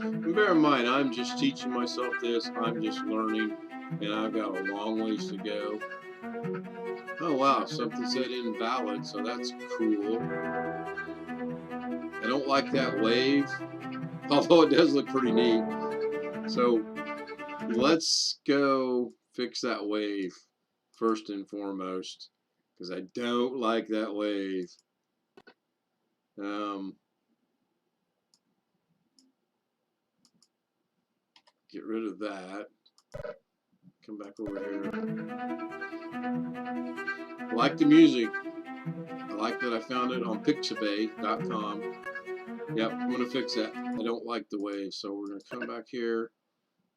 And bear in mind, I'm just teaching myself this. I'm just learning, and I've got a long ways to go. Oh wow, something said invalid, so that's cool. I don't like that wave, although it does look pretty neat. So let's go fix that wave first and foremost, because I don't like that wave. Get rid of that. Come back over here. I like the music. I like that I found it on pixabay.com. Yep, I'm going to fix that. I don't like the wave, so we're going to come back here.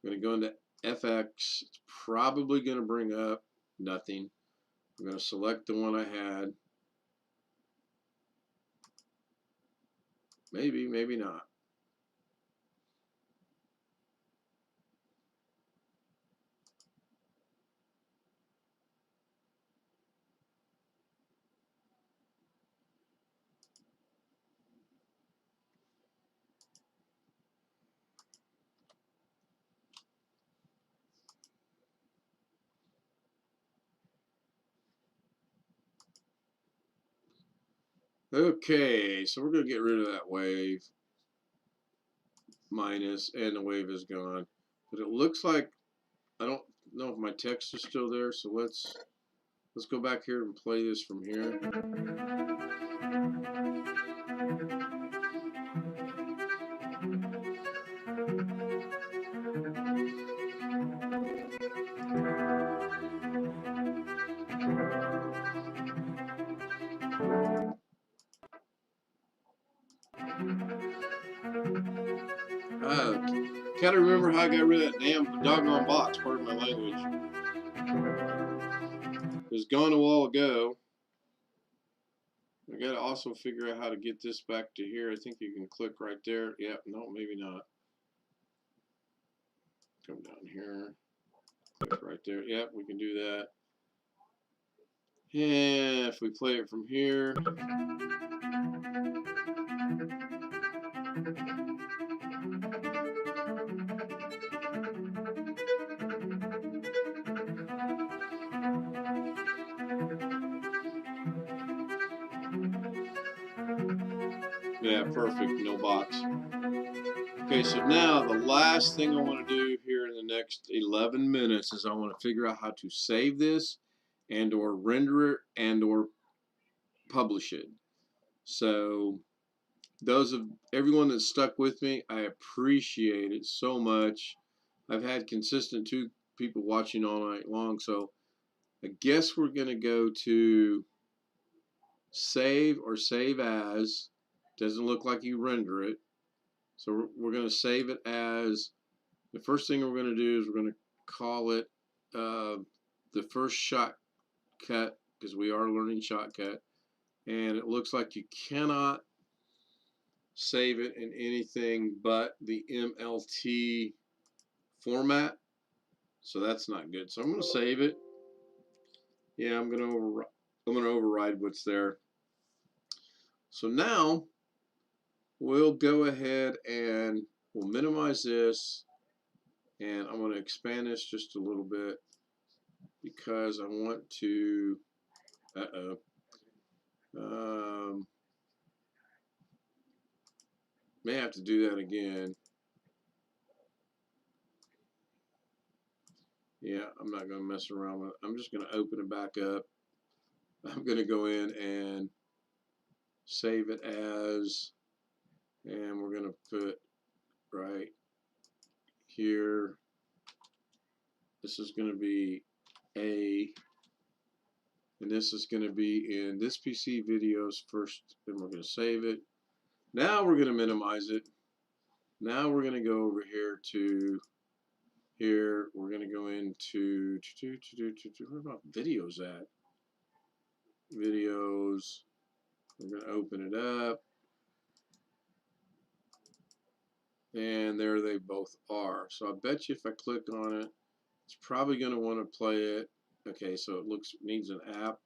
I'm going to go into FX. It's probably going to bring up nothing. I'm going to select the one I had. Maybe, maybe not. Okay, so we're going to get rid of that wave. Minus, and the wave is gone. But it looks like, I don't know if my text is still there, so let's go back here and play this from here. Gotta remember how I got rid of that damn doggone box, pardon my language. It was gone a while ago. I gotta also figure out how to get this back to here. I think you can click right there. Yeah, no, maybe not. Come down here. Click right there. Yep, we can do that. Yeah, if we play it from here. Yeah, perfect, no box. Okay, so now the last thing I want to do here in the next 11 minutes is I want to figure out how to save this and or render it and or publish it. So those of everyone that's stuck with me, I appreciate it so much. I've had consistent 2 people watching all night long, so I guess we're going to go to save or save as. Doesn't look like you render it. So we're going to save it as, the first thing we're going to do is we're going to call it the first Shotcut, because we are learning Shotcut. And it looks like you cannot save it in anything but the MLT format. So that's not good. So I'm going to save it. Yeah, I'm going to override what's there. So now we'll go ahead and we'll minimize this, and I'm going to expand this just a little bit because I want to, may have to do that again. Yeah, I'm not going to mess around with it. I'm just going to open it back up. I'm going to go in and save it as, and we're going to put right here. This is going to be A, And this is going to be in this PC videos first. Then we're going to save it. Now we're going to minimize it. Now we're going to go over here to here. We're going to go into where about videos at? Videos. We're going to open it up. And there they both are. So I bet you if I click on it, it's probably going to want to play it. Okay, so it needs an app.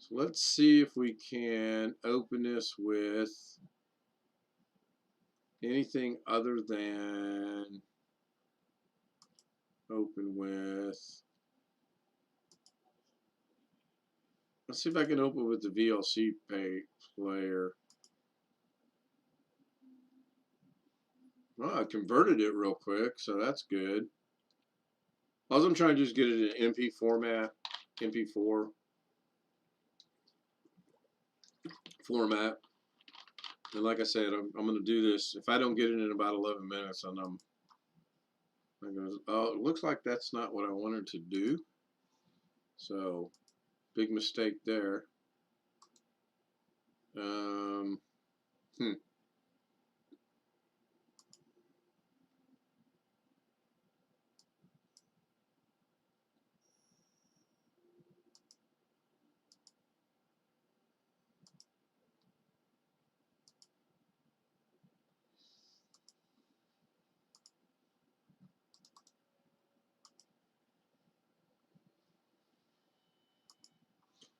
So let's see if we can open this with anything other than open with. Let's see if I can open with the VLC player. Well, I converted it real quick, so that's good. All I'm trying to do is get it in MP format, MP4 format. And like I said, I'm going to do this. If I don't get it in about 11 minutes, and I'm going to, oh, it looks like that's not what I wanted to do. So, big mistake there.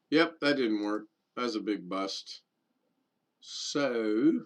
Yep, that didn't work. That was a big bust. So,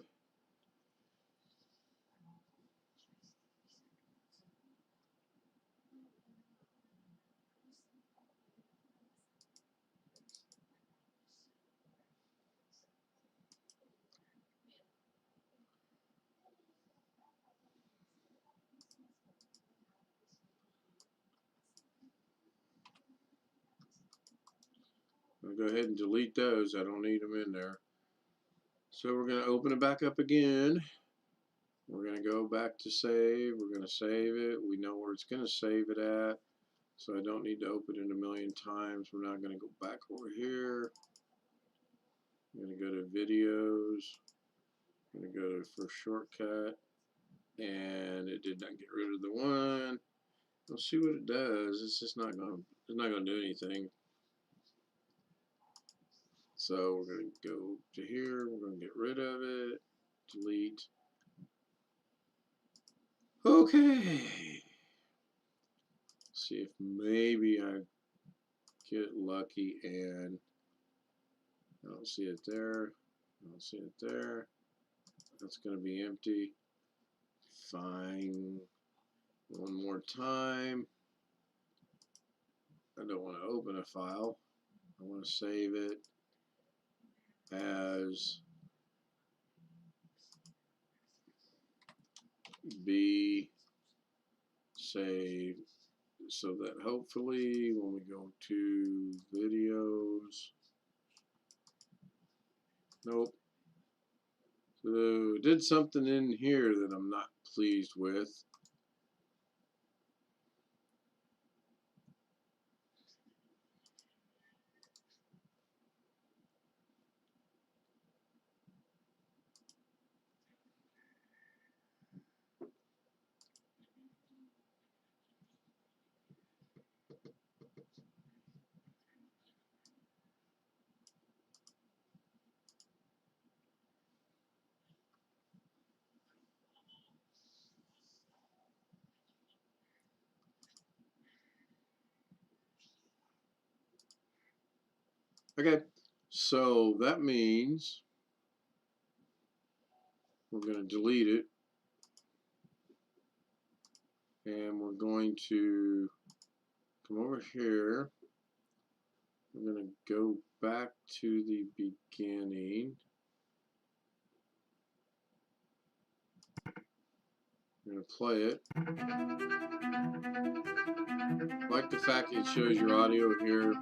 I'll go ahead and delete those. I don't need them in there. So we're going to open it back up again. We're going to go back to save. We're going to save it. We know where it's going to save it at. So I don't need to open it a million times. We're not going to go back over here. I'm going to go to videos. I'm going to go to first shortcut. And it did not get rid of the one. We'll see what it does. It's just not going to do anything. So we're going to go to here. We're going to get rid of it. Delete. Okay. See if maybe I get lucky and I don't see it there. I don't see it there. That's going to be empty. Fine. One more time. I don't want to open a file. I want to save it as B save so that hopefully when we go to videos, nope. So did something in here that I'm not pleased with. Okay, so that means we're going to delete it and we're going to come over here. We're going to go back to the beginning. I'm going to play it. I like the fact that it shows your audio here.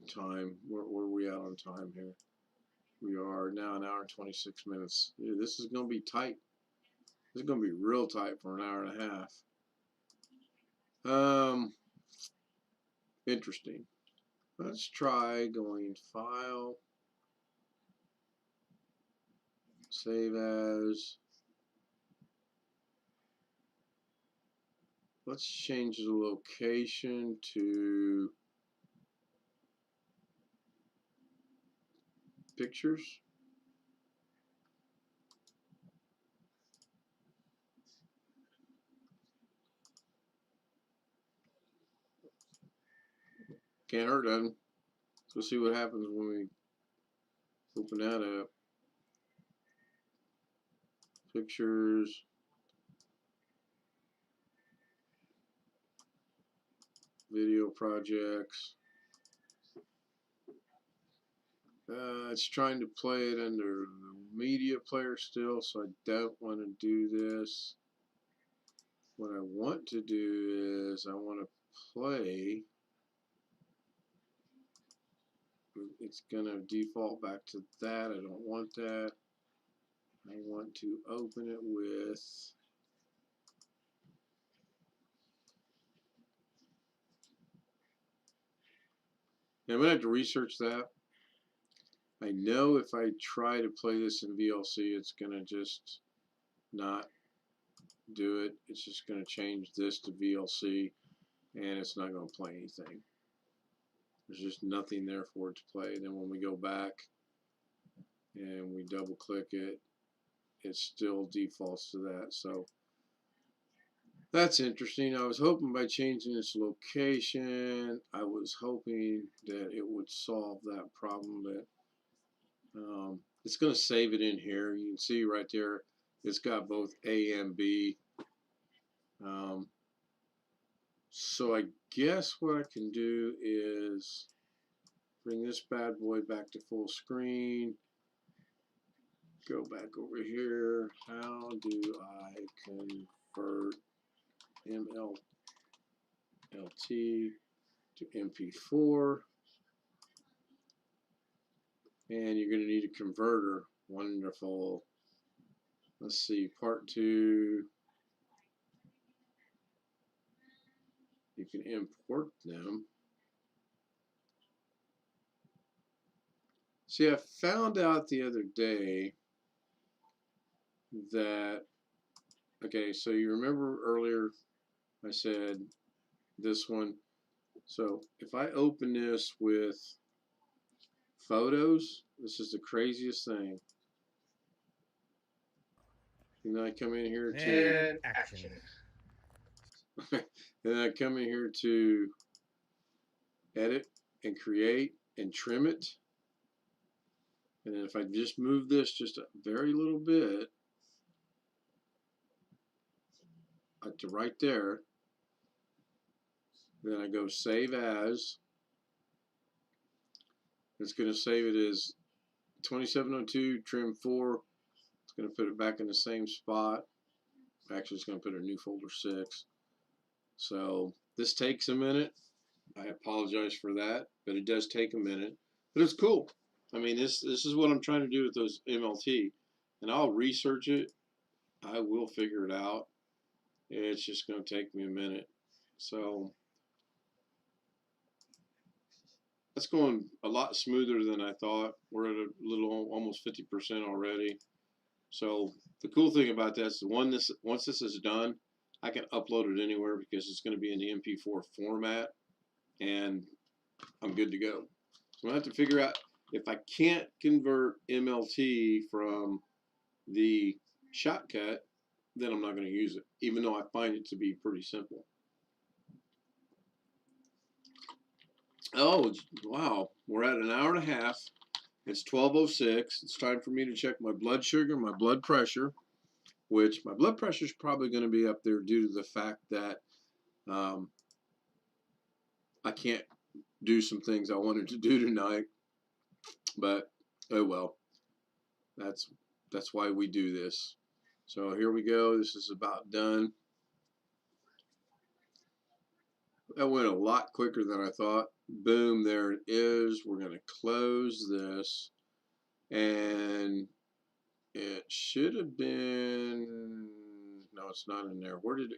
Time, where are we at on time here? We are now an hour and 26 minutes. Yeah, this is going to be tight. This is going to be real tight for an hour and a half. Interesting. Let's try going File, Save As. Let's change the location to Pictures. Can't hurt nothing. Let's see what happens when we open that up. Pictures. Video projects. It's trying to play it under the media player still, so I don't want to do this. What I want to do is I want to play. It's going to default back to that. I don't want that. I want to open it with I'm going to have to research that. I know if I try to play this in VLC, it's going to just not do it. It's just going to change this to VLC, and it's not going to play anything. There's just nothing there for it to play. And then when we go back and we double click it, it still defaults to that. So that's interesting. I was hoping by changing this location, I was hoping that it would solve that problem. But it's going to save it in here. You can see right there, it's got both A and B. So I guess what I can do is bring this bad boy back to full screen. Go back over here. How do I convert MLT to MP4? And you're going to need a converter. Wonderful. Let's see, part 2. You can import them. See, I found out the other day that, okay, so you remember earlier I said this one. So if I open this with photos, this is the craziest thing. And I come in here to And action. and I come in here to edit and create and trim it. And then if I just move this just a very little bit, up to right there, then I go Save As. It's going to save it as 2702 trim 4. It's going to put it back in the same spot. Actually, it's going to put a new folder 6. So this takes a minute. I apologize for that, but it does take a minute. But it's cool. I mean, this is what I'm trying to do with those MLT, and I'll research it. I will figure it out. It's just going to take me a minute. So that's going a lot smoother than I thought. We're at a little, almost 50% already. So the cool thing about that is once this is done, I can upload it anywhere because it's going to be in the MP4 format, and I'm good to go. So I have to figure out if I can't convert MLT from the Shotcut, then I'm not going to use it, even though I find it to be pretty simple. Oh, wow. We're at an hour and a half. It's 12:06. It's time for me to check my blood sugar, my blood pressure, which my blood pressure is probably going to be up there due to the fact that I can't do some things I wanted to do tonight. But, oh well. That's why we do this. So here we go. This is about done. That went a lot quicker than I thought. Boom, there it is. We're going to close this. and it should have been, no, it's not in there. Where did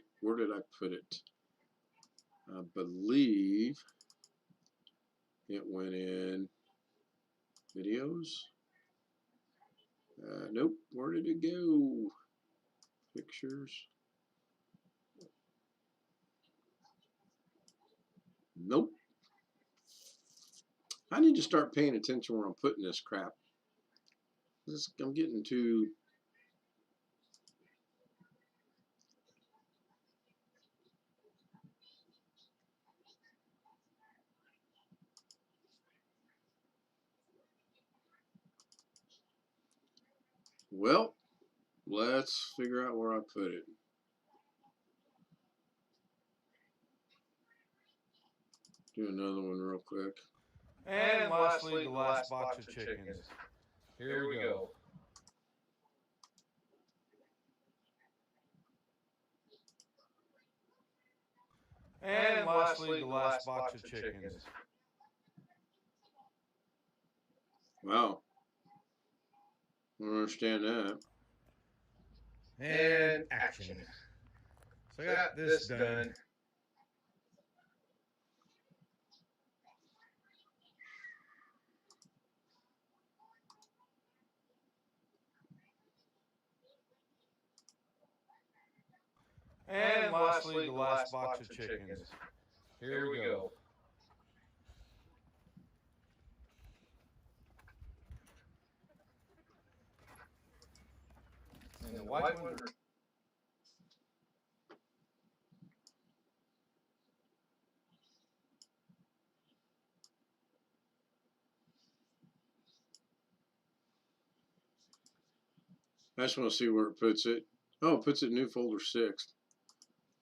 I put it? I believe it went in videos. Nope. Where did it go? Pictures. Nope. I need to start paying attention where I'm putting this crap. I'm getting too... Well, let's figure out where I put it. Do another one real quick. And lastly, the last box of chickens. Here we go. And lastly, the last box of chickens. Wow. I don't understand that. And action. So I got this done. And lastly, the last box of chickens. Here we go. And the white one. I just want to see where it puts it. Oh, it puts it in new folder 6.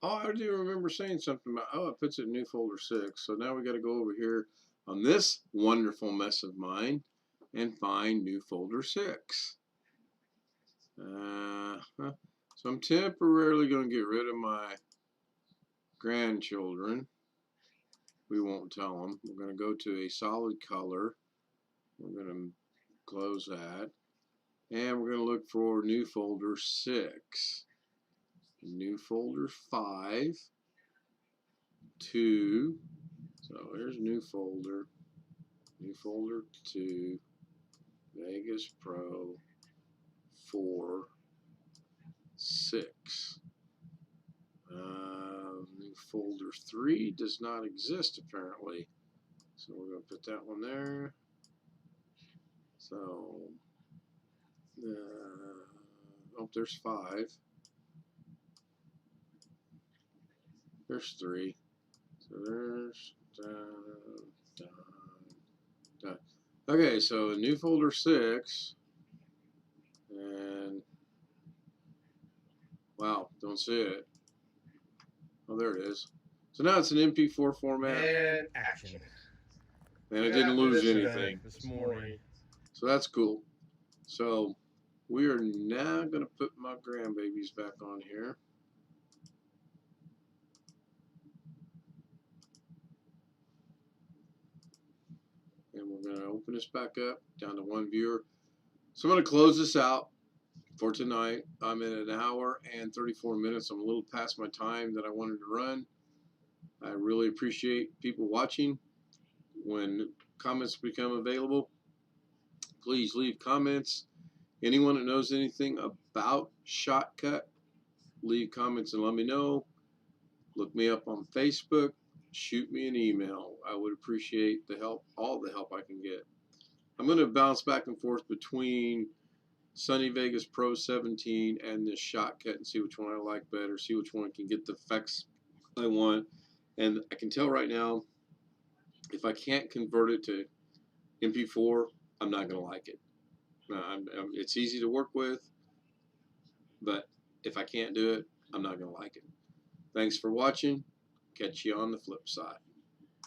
Oh, I do remember saying something about, oh, it puts it in new folder 6. So now we got to go over here on this wonderful mess of mine and find new folder 6. So I'm temporarily going to get rid of my grandchildren. We won't tell them. We're going to go to a solid color. We're going to close that. And we're going to look for new folder 6. New folder 5. 2. So here's new folder. New folder 2. Vegas Pro 4. 6. New folder 3 does not exist apparently. So we're going to put that one there. So, oh, there's 5. There's 3. So there's done. Okay, so new folder 6. And wow, don't see it. Oh, there it is. So now it's an MP4 format. And action. And I didn't lose anything this morning. So that's cool. So we are now going to put my grandbabies back on here. And we're going to open this back up down to 1 viewer. So I'm going to close this out for tonight. I'm in an hour and 34 minutes. I'm a little past my time that I wanted to run. I really appreciate people watching. When comments become available, please leave comments. Anyone that knows anything about Shotcut, leave comments and let me know. Look me up on Facebook. Shoot me an email. I would appreciate the help, all the help I can get. I'm going to bounce back and forth between Sunny Vegas Pro 17 and this Shotcut and see which one I like better, see which one can get the effects I want. And I can tell right now, if I can't convert it to MP4, I'm not going to like it. It's easy to work with, but if I can't do it, I'm not going to like it. Thanks for watching. Catch you on the flip side.